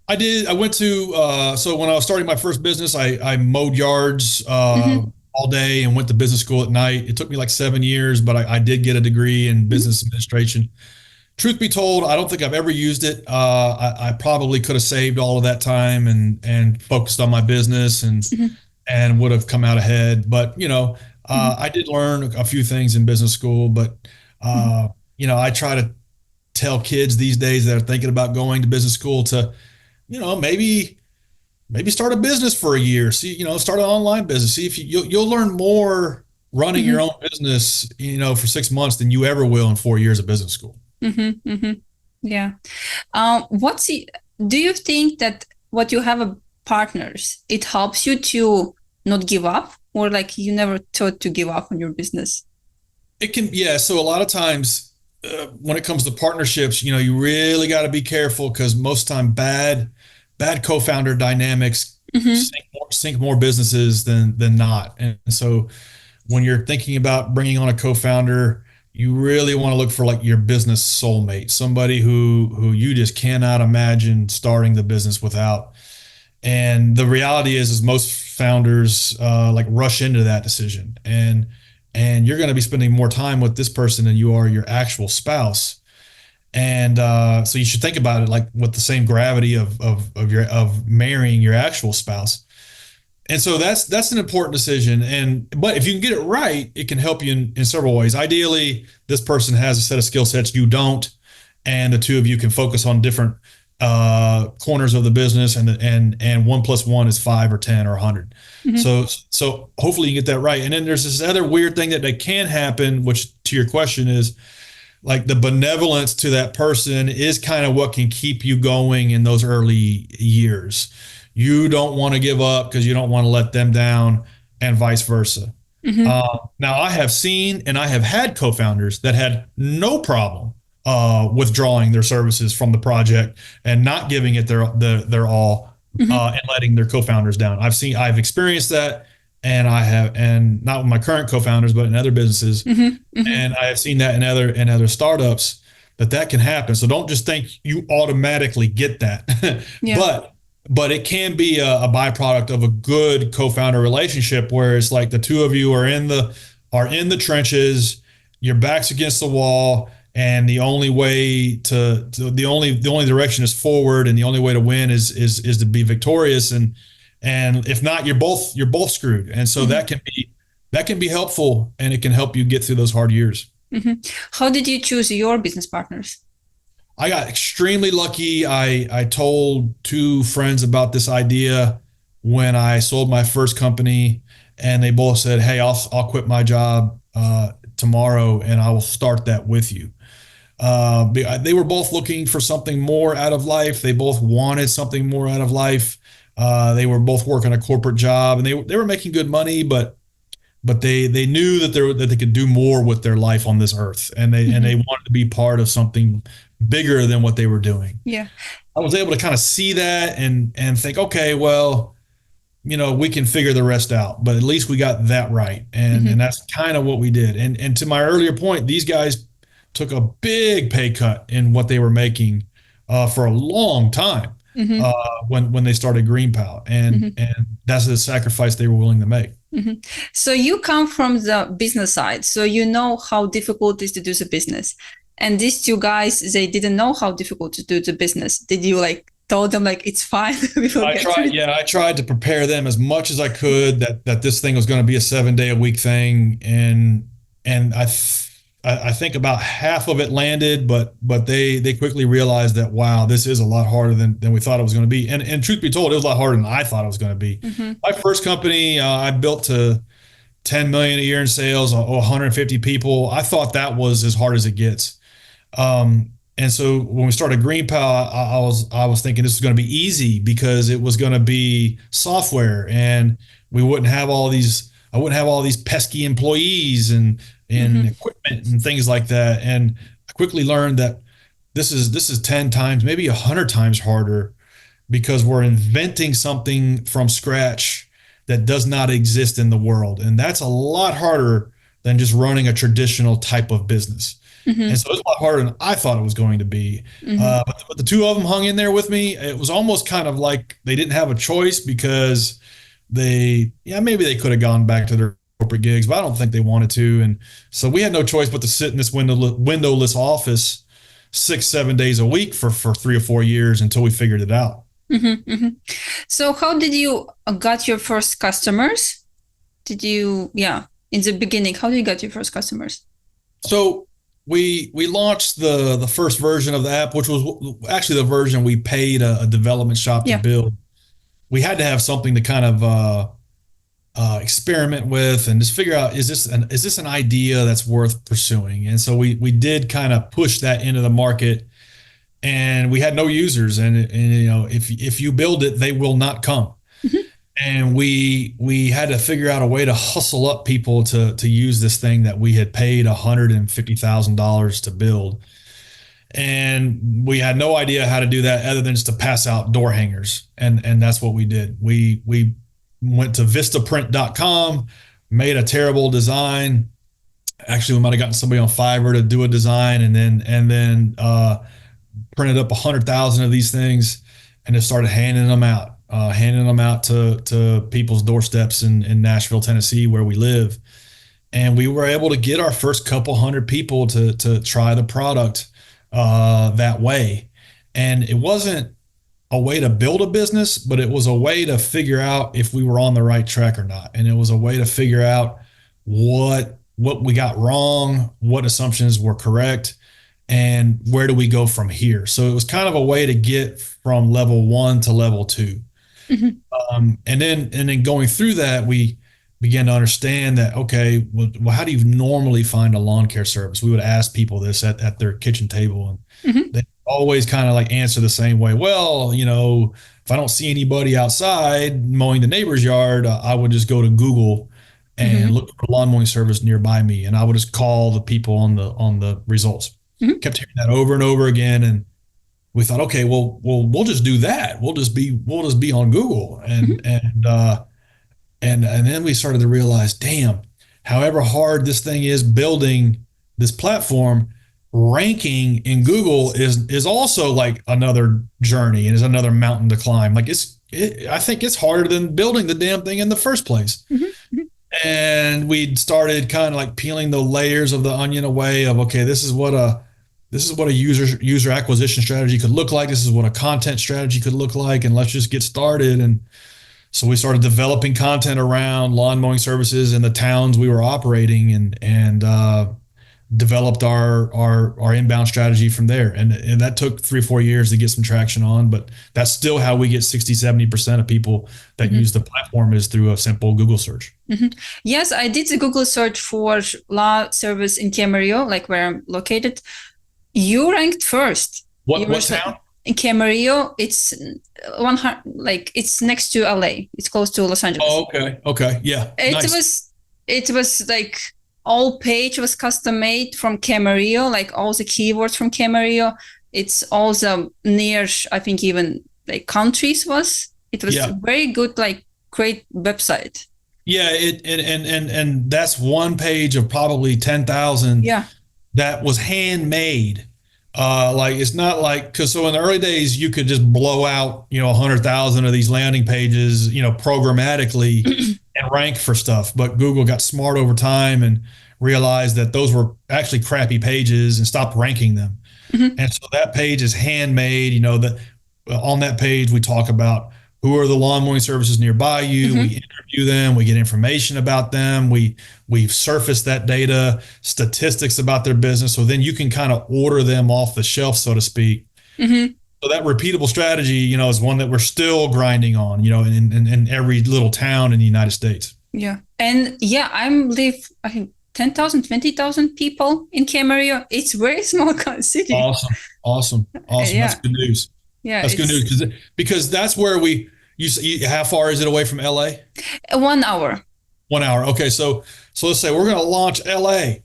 I did. I went to, so when I was starting my first business, I mowed yards Mm-hmm. all day and went to business school at night. It took me like 7 years, but I did get a degree in business administration. Truth be told, I don't think I've ever used it. I probably could have saved all of that time and focused on my business and Mm-hmm. and would have come out ahead. But Mm-hmm. I did learn a few things in business school, but Mm-hmm. I try to tell kids these days that are thinking about going to business school to, maybe start a business for a year. See, start an online business. See if you'll learn more running your Mm-hmm. own business, for 6 months than you ever will in 4 years of business school. Mm-hmm. Mm-hmm. Yeah. What's the, do you think that what you have a partners, it helps you to not give up, or like you never thought to give up on your business? It can, yeah. So a lot of times, when it comes to partnerships, you really got to be careful because most time bad co-founder dynamics Mm-hmm. sink more businesses than not. And so when you're thinking about bringing on a co-founder, you really want to look for like your business soulmate, somebody who you just cannot imagine starting the business without. And the reality is most founders like rush into that decision, and you're going to be spending more time with this person than you are your actual spouse. And so you should think about it like with the same gravity of marrying your actual spouse. And so that's an important decision. But if you can get it right, it can help you in several ways. Ideally, this person has a set of skill sets you don't, and the two of you can focus on different corners of the business, and 1 plus 1 is 5 or 10 or 100. Mm-hmm. So hopefully you get that right. And then there's this other weird thing that can happen, which to your question is like the benevolence to that person is kind of what can keep you going in those early years. You don't want to give up because you don't want to let them down, and vice versa. Mm-hmm. Now, I have seen and I have had co-founders that had no problem withdrawing their services from the project and not giving it their all, Mm-hmm. and letting their co-founders down. I've experienced that, and not with my current co-founders, but in other businesses, Mm-hmm. Mm-hmm. and I have seen that in other startups that can happen. So don't just think you automatically get that, Yeah. but it can be a byproduct of a good co-founder relationship where it's like the two of you are in the trenches, your back's against the wall, and the only way the only direction is forward, and the only way to win is to be victorious, and if not, you're both screwed. And so Mm-hmm. that can be helpful, and it can help you get through those hard years. Mm-hmm. How did you choose your business partners? I got extremely lucky. I told two friends about this idea when I sold my first company, and they both said, "Hey, I'll quit my job tomorrow, and I will start that with you." They were both looking for something more out of life. They both wanted something more out of life. They were both working a corporate job, and they were making good money, but they knew that they could do more with their life on this earth, and they Mm-hmm. wanted to be part of something bigger than what they were doing. Yeah. I was able to kind of see that and think, okay, well, we can figure the rest out, but at least we got that right, and Mm-hmm. and that's kind of what we did. And to my earlier point, these guys took a big pay cut in what they were making for a long time Mm-hmm. when they started GreenPal, and Mm-hmm. and that's the sacrifice they were willing to make. Mm-hmm. So you come from the business side, so you know how difficult it is to do the business. And these two guys, they didn't know how difficult to do the business. Did you like told them like it's fine, we will I get through tried, it? yeah, I tried to prepare them as much as I could that this thing was going to be a 7 day a week thing, and I think about half of it landed, but they quickly realized that, wow, this is a lot harder than we thought it was going to be, and truth be told, it was a lot harder than I thought it was going to be. Mm-hmm. My first company, I built to 10 million a year in sales, 150 people. I thought that was as hard as it gets. And so when we started GreenPal, I was thinking this was going to be easy because it was going to be software, and we wouldn't have all these. I wouldn't have all these pesky employees and Mm-hmm. equipment and things like that. And I quickly learned that this is 10 times, maybe 100 times harder, because we're inventing something from scratch that does not exist in the world, and that's a lot harder than just running a traditional type of business. And Mm-hmm. so it was a lot harder than I thought it was going to be. Mm-hmm. But the two of them hung in there with me. It was almost kind of like they didn't have a choice because maybe they could have gone back to their corporate gigs, but I don't think they wanted to. And so we had no choice but to sit in this windowless office 6, 7 days a week for 3 or 4 years until we figured it out. Mm-hmm. Mm-hmm. So how did you got your first customers? Did you, yeah. in the beginning? How do you get your first customers? So we launched the first version of the app, which was actually the version we paid a development shop to Yeah. build. We had to have something to kind of experiment with and just figure out, is this an idea that's worth pursuing? And so we did kind of push that into the market, and we had no users. And you know, if you build it, they will not come. Mhm. And we had to figure out a way to hustle up people to use this thing that we had paid $150,000 to build. And we had no idea how to do that other than just to pass out door hangers. And that's what we did. We went to vistaprint.com, made a terrible design. Actually, we might have gotten somebody on Fiverr to do a design, and then printed up 100,000 of these things and just started handing them out to people's doorsteps in Nashville, Tennessee, where we live. And we were able to get our first couple hundred people to try the product that way. And it wasn't a way to build a business, but it was a way to figure out if we were on the right track or not. And it was a way to figure out what we got wrong, what assumptions were correct, and where do we go from here. So it was kind of a way to get from level 1 to level 2. Mhm. And then going through that, we began to understand that, okay, well, how do you normally find a lawn care service? We would ask people this at their kitchen table, and Mhm. they always kind of like answer the same way. Well, you know, if I don't see anybody outside mowing the neighbor's yard, I would just go to Google and Mhm. look for a lawn mowing service nearby me, and I would just call the people on the results. Mhm. Kept hearing that over and over again, and we thought, okay, well, we'll just do that. We'll just be on Google, Mhm. and then we started to realize, damn, however hard this thing is building this platform, ranking in Google is also like another journey and is another mountain to climb. Like I think it's harder than building the damn thing in the first place. Mhm. Mhm. And we started kind of like peeling the layers of the onion away of, okay, this is what a user acquisition strategy could look like. This is what a content strategy could look like, and let's just get started. And so we started developing content around lawn mowing services in the towns we were operating, and developed our inbound strategy from there. And that took 3 or 4 years to get some traction on, but that's still how we get 60-70% of people that Mhm. use the platform is through a simple Google search. Mhm. Yes, I did the Google search for law service in Camarillo, like where I'm located. You ranked first. You were What town? in Camarillo. It's 100, like it's next to LA. It's close to Los Angeles. Oh, okay. Yeah. It Nice. was like all page was custom made from Camarillo, like all the keywords from Camarillo. It's also near, I think even like countries was. It was Yeah. very good, like great website. Yeah. And that's one page of probably 10,000 Yeah. that was handmade. Like it's not like, because so in the early days you could just blow out 100,000 of these landing pages programmatically and rank for stuff, but Google got smart over time and realized that those were actually crappy pages and stopped ranking them. Mhm. And so that page is handmade. That on that page we talk about who are the lawn mowing services nearby you. Mhm. We interview them. We get information about them. We surface that data, statistics about their business. So then you can kind of order them off the shelf, so to speak. Mhm. So that repeatable strategy, is one that we're still grinding on, in every little town in the United States. Yeah. And yeah, I think 10,000, 20,000 people in Camarillo. It's very small city. Awesome. Yeah. That's good news. Yeah. That's good news because that's where how far is it away from LA? 1 hour. 1 hour. Okay. So let's say we're going to launch LA.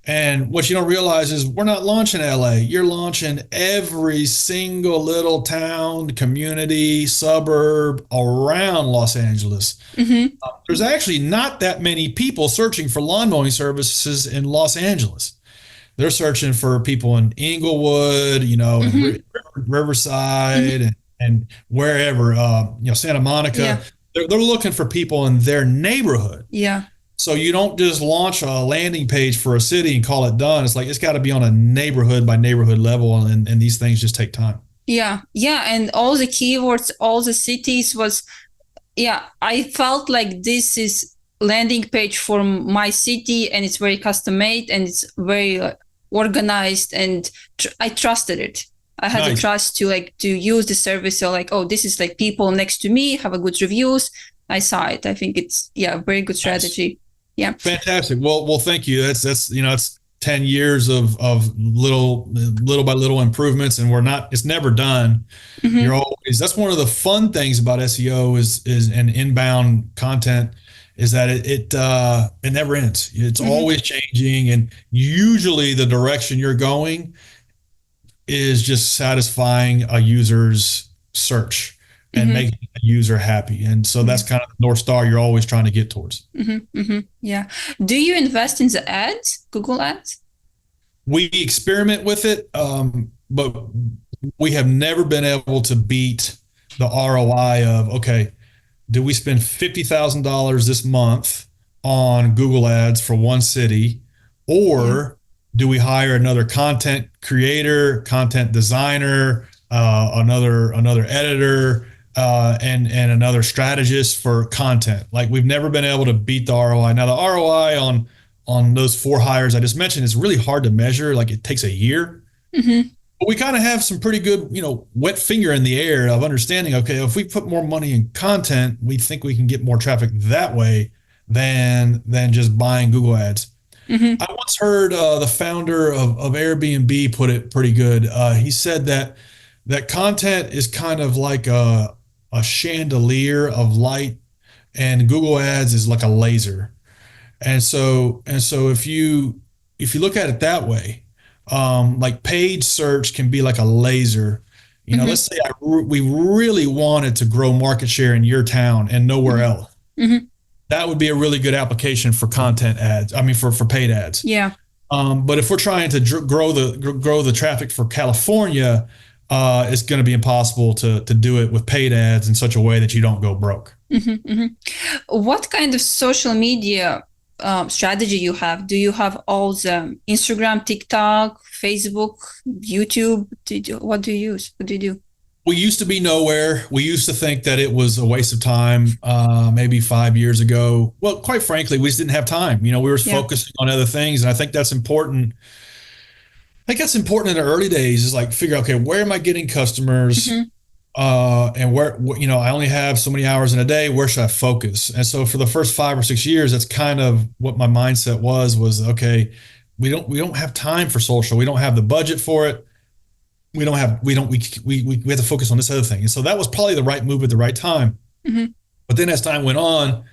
And what you don't realize is we're not launching LA. You're launching every single little town, community, suburb around Los Angeles. Mm-hmm. There's actually not that many people searching for lawn mowing services in Los Angeles. They're searching for people in Inglewood, Mm-hmm. and Riverside, Mm-hmm. and wherever, Santa Monica. Yeah. They're looking for people in their neighborhood. Yeah. So you don't just launch a landing page for a city and call it done. It's like it's got to be on a neighborhood by neighborhood level, and these things just take time. Yeah. Yeah. And all the keywords, all the cities was, yeah, I felt like this is landing page for my city, and it's very custom made and it's very organized, and I trusted it. I had the Nice. trust to like to use the service. So like, oh, this is like people next to me have a good reviews. I saw it. I think it's a very good Nice. strategy. Yeah. Fantastic. Well, thank you. That's it's 10 years of little by little improvements, and it's never done. You're Mm-hmm. always That's one of the fun things about SEO is and inbound content is that it never ends. It's Mm-hmm. always changing, and usually the direction you're going is just satisfying a user's search and Mm-hmm. making a user happy. And so Yeah. that's kind of the North Star you're always trying to get towards. Mm-hmm. Mm-hmm. Yeah. Do you invest in the ads, Google ads? We experiment with it, but we have never been able to beat the ROI of, okay, do we spend $50,000 this month on Google ads for one city, Yeah. or do we hire another content creator, content designer, another editor, and another strategist for content? Like, we've never been able to beat the ROI. Now, the ROI on those 4 hires I just mentioned is really hard to measure. Like, it takes a year. Mm-hmm. But we kind of have some pretty good, wet finger in the air of understanding, okay, if we put more money in content, we think we can get more traffic that way than just buying Google ads. Mm-hmm. I once heard the founder of Airbnb put it pretty good. He said that content is kind of like a chandelier of light, and Google ads is like a laser. And so if you look at it that way, like paid search can be like a laser. Mm-hmm. Let's say we really wanted to grow market share in your town and nowhere Mm-hmm. else. Mm-hmm. That would be a really good application for content ads. I mean, for paid ads. Yeah. But if we're trying to grow the traffic for California, it's going to be impossible to do it with paid ads in such a way that you don't go broke. Mm-hmm. Mm-hmm. What kind of social media strategy you have? Do you have all the Instagram, TikTok, Facebook, YouTube? What do you use? What do you do? We used to be nowhere. We used to think that it was a waste of time. Maybe 5 years ago. Well, quite frankly, we just didn't have time. We were Yeah. focusing on other things, and I think that's important. I think that's important in the early days, is like figure out, okay, where am I getting customers? Mm-hmm. And where, I only have so many hours in a day. Where should I focus? And so for the first 5 or 6 years, that's kind of what my mindset was okay, we don't have time for social. We don't have the budget for it. We have to focus on this other thing. And so that was probably the right move at the right time. Mm-hmm. But then as time went on,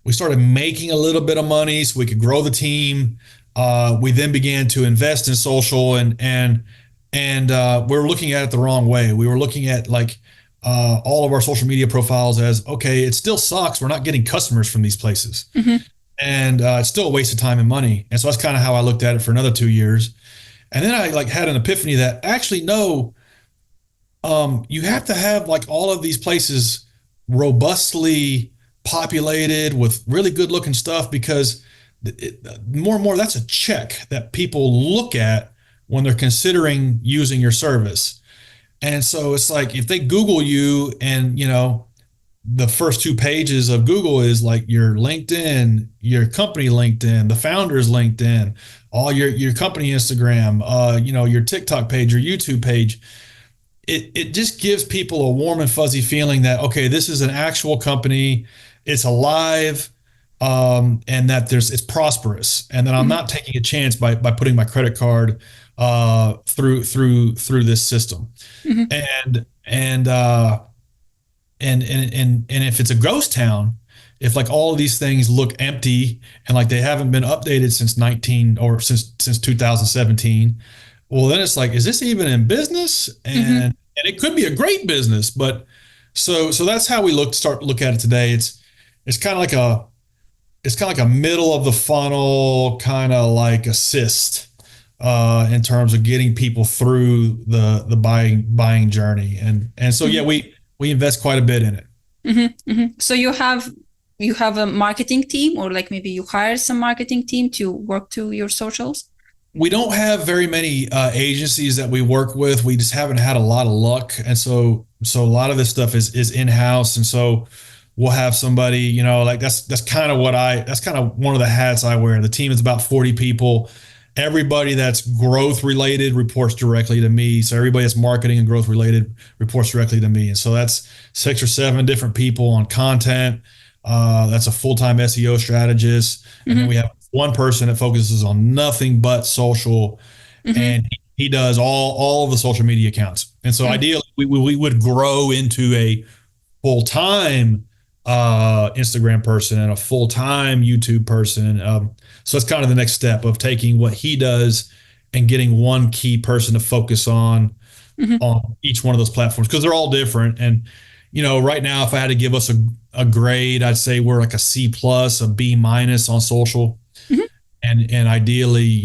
we started making a little bit of money so we could grow the team. We then began to invest in social, and we're looking at it the wrong way. We were looking at like all of our social media profiles as, okay, it still sucks. We're not getting customers from these places, Mm-hmm. and it's still a waste of time and money. And so that's kind of how I looked at it for another 2 years. And then I like had an epiphany that actually no, you have to have like all of these places robustly populated with really good looking stuff, because more and more that's a check that people look at when they're considering using your service. And so it's like if they Google you, and the first 2 pages of Google is like your LinkedIn, your company LinkedIn, the founder's LinkedIn, all your company Instagram, your TikTok page, your YouTube page. It just gives people a warm and fuzzy feeling that, okay, this is an actual company, it's alive, and that it's prosperous, and that I'm Mm-hmm. not taking a chance by putting my credit card through this system. Mm-hmm. And and and and and if it's a ghost town, if like all of these things look empty and like they haven't been updated since 19 or since 2017, well, then it's like, is this even in business? Mm-hmm. And it could be a great business, but so that's how we look at it today. It's kind of like a middle of the funnel kind of like assist, in terms of getting people through the buying journey. And so yeah, Mm-hmm. we invest quite a bit in it. Mm-hmm. Mm-hmm. So you have a marketing team, or like maybe you hire some marketing team to work to your socials? We don't have very many agencies that we work with. We just haven't had a lot of luck, and so a lot of this stuff is in house. And so we'll have somebody, like that's kind of that's kind of one of the hats I wear. The team is about 40 people. Everybody that's growth related reports directly to me. So everybody that's marketing and growth related reports directly to me. And so that's 6 or 7 different people on content. That's a full-time SEO strategist. And then Mm-hmm. we have one person that focuses on nothing but social, Mm-hmm. and he does all of the social media accounts. And so Mm-hmm. ideally we would grow into a full-time Instagram person and a full-time YouTube person. So it's kind of the next step of taking what he does and getting one key person to focus Mm-hmm. on each one of those platforms, because they're all different. And right now, if I had to give us a grade, I'd say we're like a C plus, a B minus on social. Mm-hmm. And ideally,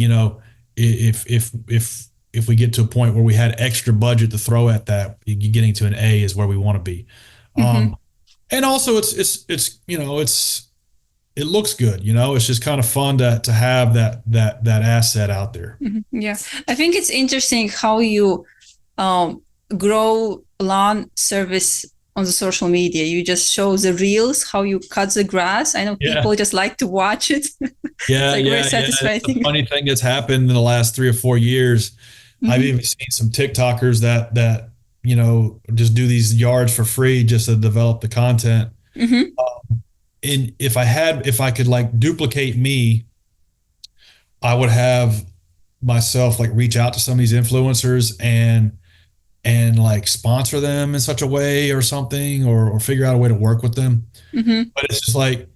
if we get to a point where we had extra budget to throw at that, getting to an A is where we want to be. Mm-hmm. And also it looks good. It's just kind of fun to have that asset out there. Mm-hmm. Yeah, I think it's interesting how you um, grow lawn service on the social media. You just show the reels, how you cut the grass. I know Yeah. people just like to watch it. It's Yeah, like very yeah, yeah. It's a satisfying. funny thing that's happened in the last 3 or 4 years. I've Mm-hmm. even seen some TikTokers that just do these yards for free just to develop the content. Mm-hmm. And if I could like duplicate me, I would have myself like reach out to some of these influencers and like sponsor them in such a way or something, or figure out a way to work with them. Mm-hmm. But it's just like,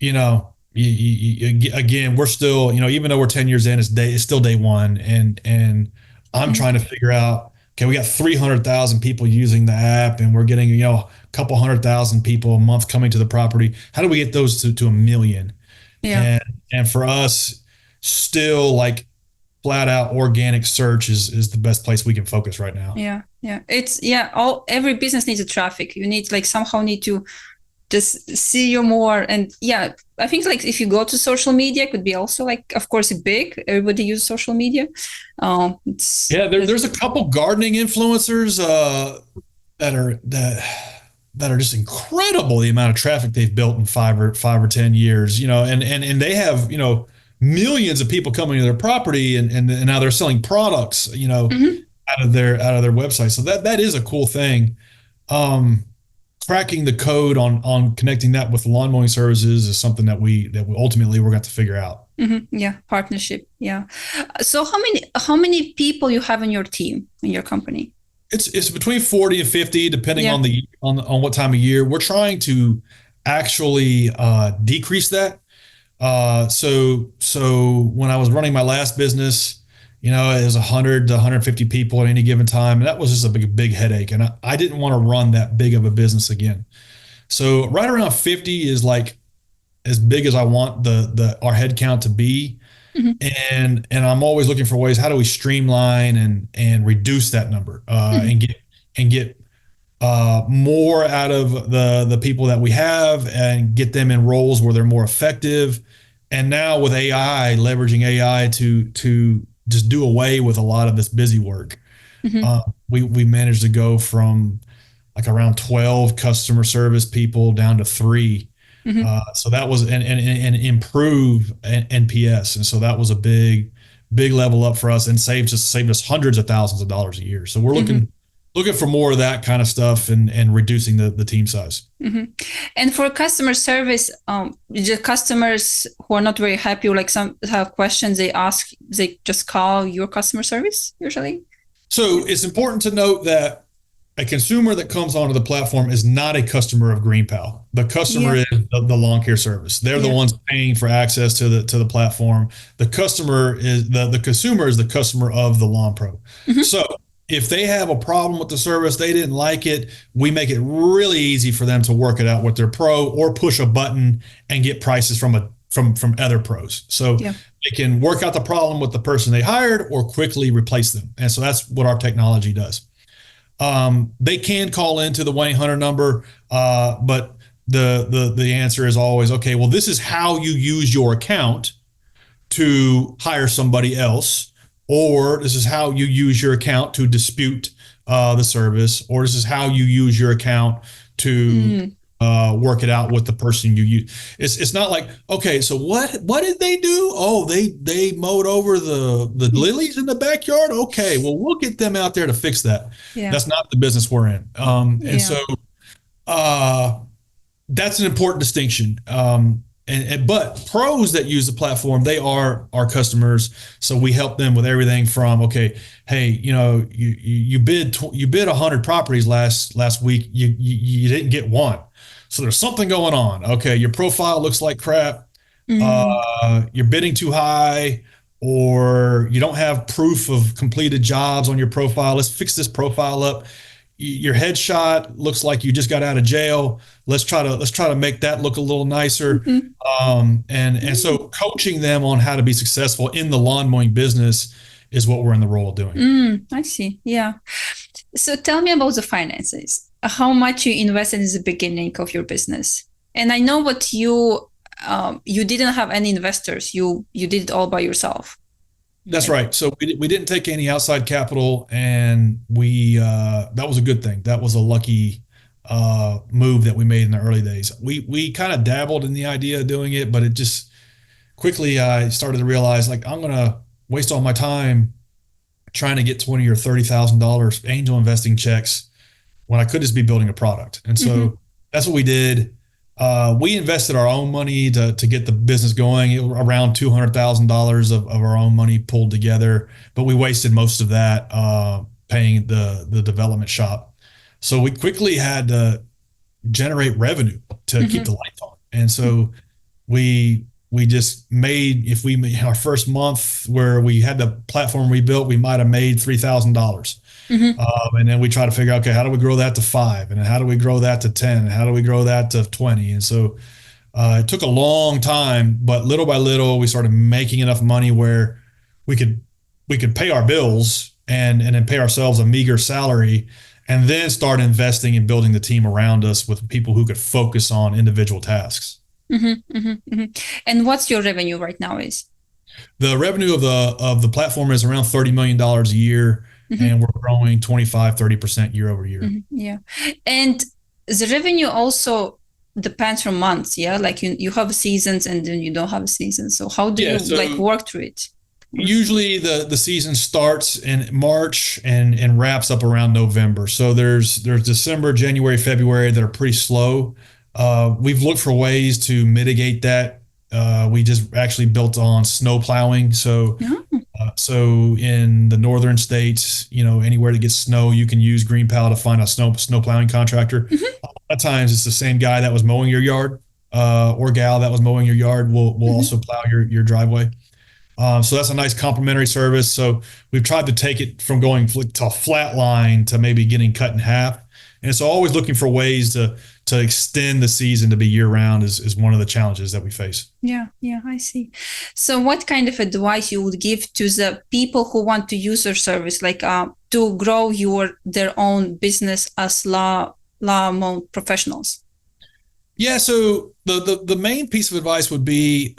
again, we're still, even though we're 10 years in, it's still day one. And I'm Mm-hmm. trying to figure out, okay, we got 300,000 people using the app, and we're getting, a couple 100,000 people a month coming to the property. How do we get those to 1 million? Yeah. And for us, still like flat out organic search is the best place we can focus right now. Yeah. Yeah. It's every business needs a traffic. You need like somehow need to just see you more. And yeah, I think like if you go to social media, it could be also like, of course, big. Everybody uses social media. Yeah, there's a couple gardening influencers that are just incredible, the amount of traffic they've built in 5 or 10 years, and they have, millions of people coming to their property, and now they're selling products, Mhm. out of their website. So that is a cool thing. Um, Cracking the code on connecting that with lawn mowing services is something that we ultimately we're going to figure out. Yeah, partnership. Yeah. So how many people you have in your team in your company? It's between 40 and 50, depending Yeah. on what time of year. We're trying to actually decrease that. So when I was running my last business, it was 100 to 150 people at any given time, and that was just a big headache. And I didn't want to run that big of a business again. So right around 50 is like as big as I want the our head count to be. Mhm. And I'm always looking for ways, how do we streamline and reduce that number, Mhm. and get more out of the people that we have, and get them in roles where they're more effective. And now with AI, leveraging AI to just do away with a lot of this busy work. Mhm. We managed to go from like around 12 customer service people down to 3. Mhm. So that was and improve NPS, and so that was a big level up for us, and saved us hundreds of thousands of dollars a year. So we're Mhm. looking for more of that kind of stuff, and reducing the team size. Mhm. And for customer service, the customers who are not very happy, or like some have questions, they just call your customer service usually. So it's important to note that a consumer that comes onto the platform is not a customer of GreenPal. The customer Yeah. is the lawn care service. They're the Yeah. ones paying for access to the platform. The consumer is the customer of the Lawn Pro. Mhm. So if they have a problem with the service, they didn't like it, we make it really easy for them to work it out with their pro, or push a button and get prices from other pros. So Yeah. they can work out the problem with the person they hired, or quickly replace them. And so that's what our technology does. They can call into the 1-800 number, but the answer is always, okay, well, this is how you use your account to hire somebody else, or this is how you use your account to dispute the service, or this is how you use your account to Mm. work it out with the person you use. It's not like, okay, so what did they do? Oh, they mowed over the lilies in the backyard. Okay, well, we'll get them out there to fix that. Yeah. That's not the business we're in. And Yeah. so uh, that's an important distinction. But pros that use the platform, they are our customers. So we help them with everything from, okay, hey, you bid 100 properties last week. You didn't get one. So there's something going on. Okay, your profile looks like crap. Mm-hmm. You're bidding too high, or you don't have proof of completed jobs on your profile. Let's fix this profile up. Your headshot looks like you just got out of jail. Let's try to make that look a little nicer. Mm-hmm. And so coaching them on how to be successful in the lawn mowing business is what we're in the role of doing. I see. Yeah. So tell me about the finances. How much you invested in the beginning of your business? And I know what you didn't have any investors. You did it all by yourself. That's right. So we didn't take any outside capital, and we that was a good thing. That was a lucky move that we made in the early days. We kind of dabbled in the idea of doing it, but it just quickly I started to realize, like, I'm gonna waste all my time trying to get 20 or $30,000 angel investing checks when I could just be building a product. And Mm-hmm. so that's what we did. We invested our own money to get the business going. Around $200,000 of our own money pulled together, but we wasted most of that paying the development shop. So we quickly had to generate revenue to keep the Mm-hmm. lights on. And so we just made, if we made our first month where we had the platform we built, we might have made $3,000. Mm-hmm. And then we try to figure out, okay, how do we grow that to 5? And then how do we grow that to 10? And how do we grow that to 20? And so it took a long time, but little by little, we started making enough money where we could we could pay our bills and then pay ourselves a meager salary, and then start investing and building the team around us with people who could focus on individual tasks. Mm-hmm. Mm-hmm. Mm-hmm. And what's your revenue right now is? The revenue of the platform is around $30 million a year, Mm-hmm. and we're growing 25-30% year over year. Mm-hmm. Yeah. And the revenue also depends from months. Yeah. Like you have seasons and then you don't have seasons. So how do Yeah, you like so work through it? usually the season starts in March and wraps up around November. So there's December, January, February that are pretty slow. We've looked for ways to mitigate that. We just actually built on snow plowing. So Yeah. so in the northern states, anywhere that gets snow, you can use GreenPal to find a snow plowing contractor. Mm-hmm. A lot of times it's the same guy that was mowing your yard, or gal that was mowing your yard will Mm-hmm. also plow your driveway. So that's a nice complementary service. So we've tried to take it from going to a flat line to maybe getting cut in half. And so always looking for ways to extend the season to be year round is one of the challenges that we face. Yeah, yeah, I see. So what kind of advice you would give to the people who want to use your service, like to grow their own business as law professionals? Yeah. So the main piece of advice would be,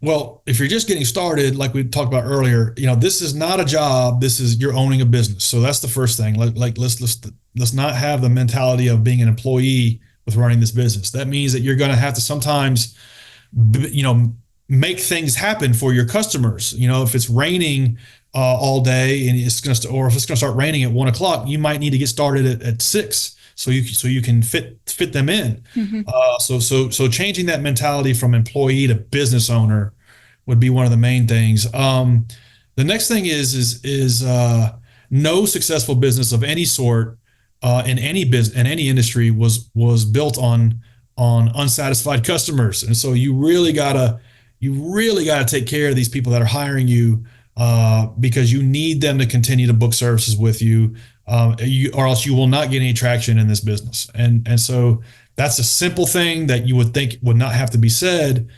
well, if you're just getting started, like we talked about earlier, this is not a job. This is, you're owning a business. So that's the first thing. Like let's not have the mentality of being an employee with running this business. That means that you're going to have to sometimes, make things happen for your customers. If it's raining all day and or if it's going to start raining at 1 o'clock, you might need to get started at 6. So you can fit them in. Mm-hmm. So changing that mentality from employee to business owner would be one of the main things. The next thing is no successful business of any sort in any business in any industry was built on unsatisfied customers, and so you really gotta take care of these people that are hiring you, because you need them to continue to book services with you. Or else you will not get any traction in this business. And so that's a simple thing that you would think would not have to be said,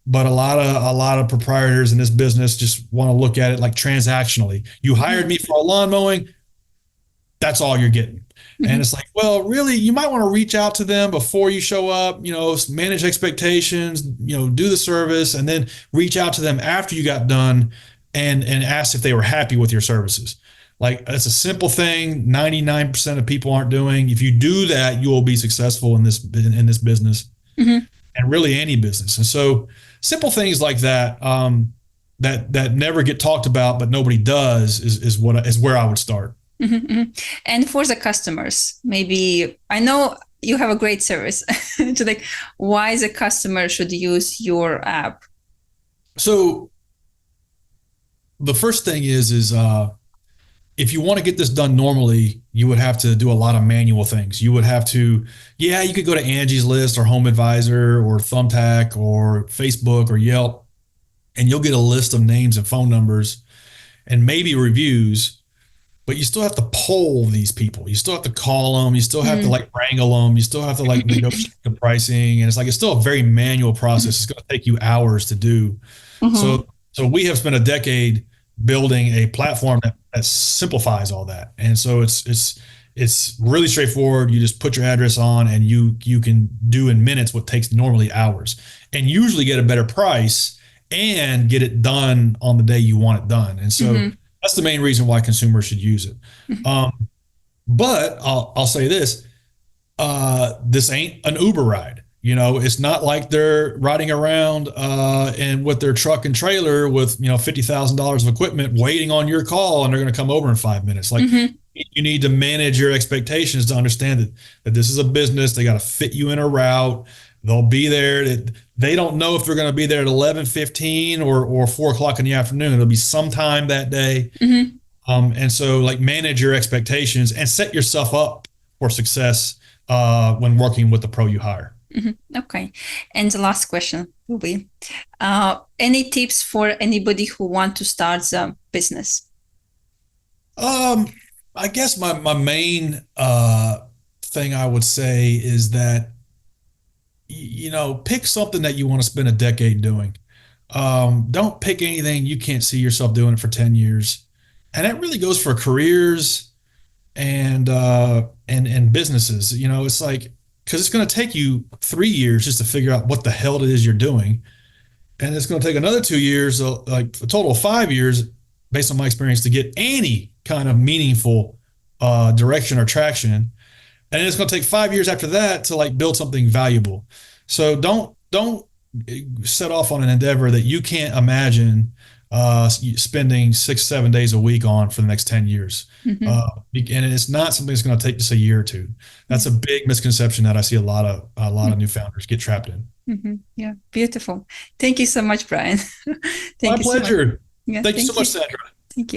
but a lot of proprietors in this business just want to look at it like transactionally. You hired me for a lawn mowing, that's all you're getting. Mm-hmm. And it's like, well, really, you might want to reach out to them before you show up, manage expectations, do the service, and then reach out to them after you got done and ask if they were happy with your services. Like it's a simple thing. 99% of people aren't doing. If you do that, you will be successful in this business Hmm. and really any business. And so simple things like that, that never get talked about, but nobody does is where I would start. Hmm. Hmm. And for the customers, maybe I know you have a great service. To like, why the customer should use your app? So the first thing is if you want to get this done normally, you would have to do a lot of manual things. You would have to, yeah, you could go to Angie's List or Home Advisor or Thumbtack or Facebook or Yelp, and you'll get a list of names and phone numbers and maybe reviews, but you still have to poll these people. You still have to call them. You still have to Mm. like wrangle them. You still have to like negotiate the pricing. And it's still a very manual process. It's going to take you hours to do. Hmm. So we have spent a decade building a platform that simplifies all that. And so it's really straightforward. You just put your address on and you can do in minutes what takes normally hours and usually get a better price and get it done on the day you want it done. And so Hmm. that's the main reason why consumers should use it. But I'll say this ain't an Uber ride. It's not like they're riding around and with their truck and trailer with $50,000 of equipment waiting on your call, and they're going to come over in 5 minutes. Like Hmm. you need to manage your expectations to understand that this is a business. They got to fit you in a route. They'll be there. They don't know if they're going to be there at 11:15 or 4 o'clock in the afternoon. It'll be sometime that day. Hmm. And so like manage your expectations and set yourself up for success when working with the pro you hire. Hmm. Okay. And the last question will be, any tips for anybody who want to start a business? Um, I guess my main thing I would say is that pick something that you want to spend a decade doing. Don't pick anything you can't see yourself doing it for 10 years. And that really goes for careers and businesses. It's like because it's going to take you 3 years just to figure out what the hell it is you're doing, and it's going to take another 2 years, like a total of 5 years, based on my experience, to get any kind of meaningful direction or traction. And it's going to take 5 years after that to like build something valuable. So don't set off on an endeavor that you can't imagine spending 6, 7 days a week on for the next 10 years. Hmm. And it's not something that's going to take just a year or two. That's a big misconception that I see a lot of new founders get trapped in. Hmm. Yeah, beautiful. Thank you so much, Bryan. My Thank you so much. pleasure. Yeah, Thank you so thank much, you. Sandra. Thank you.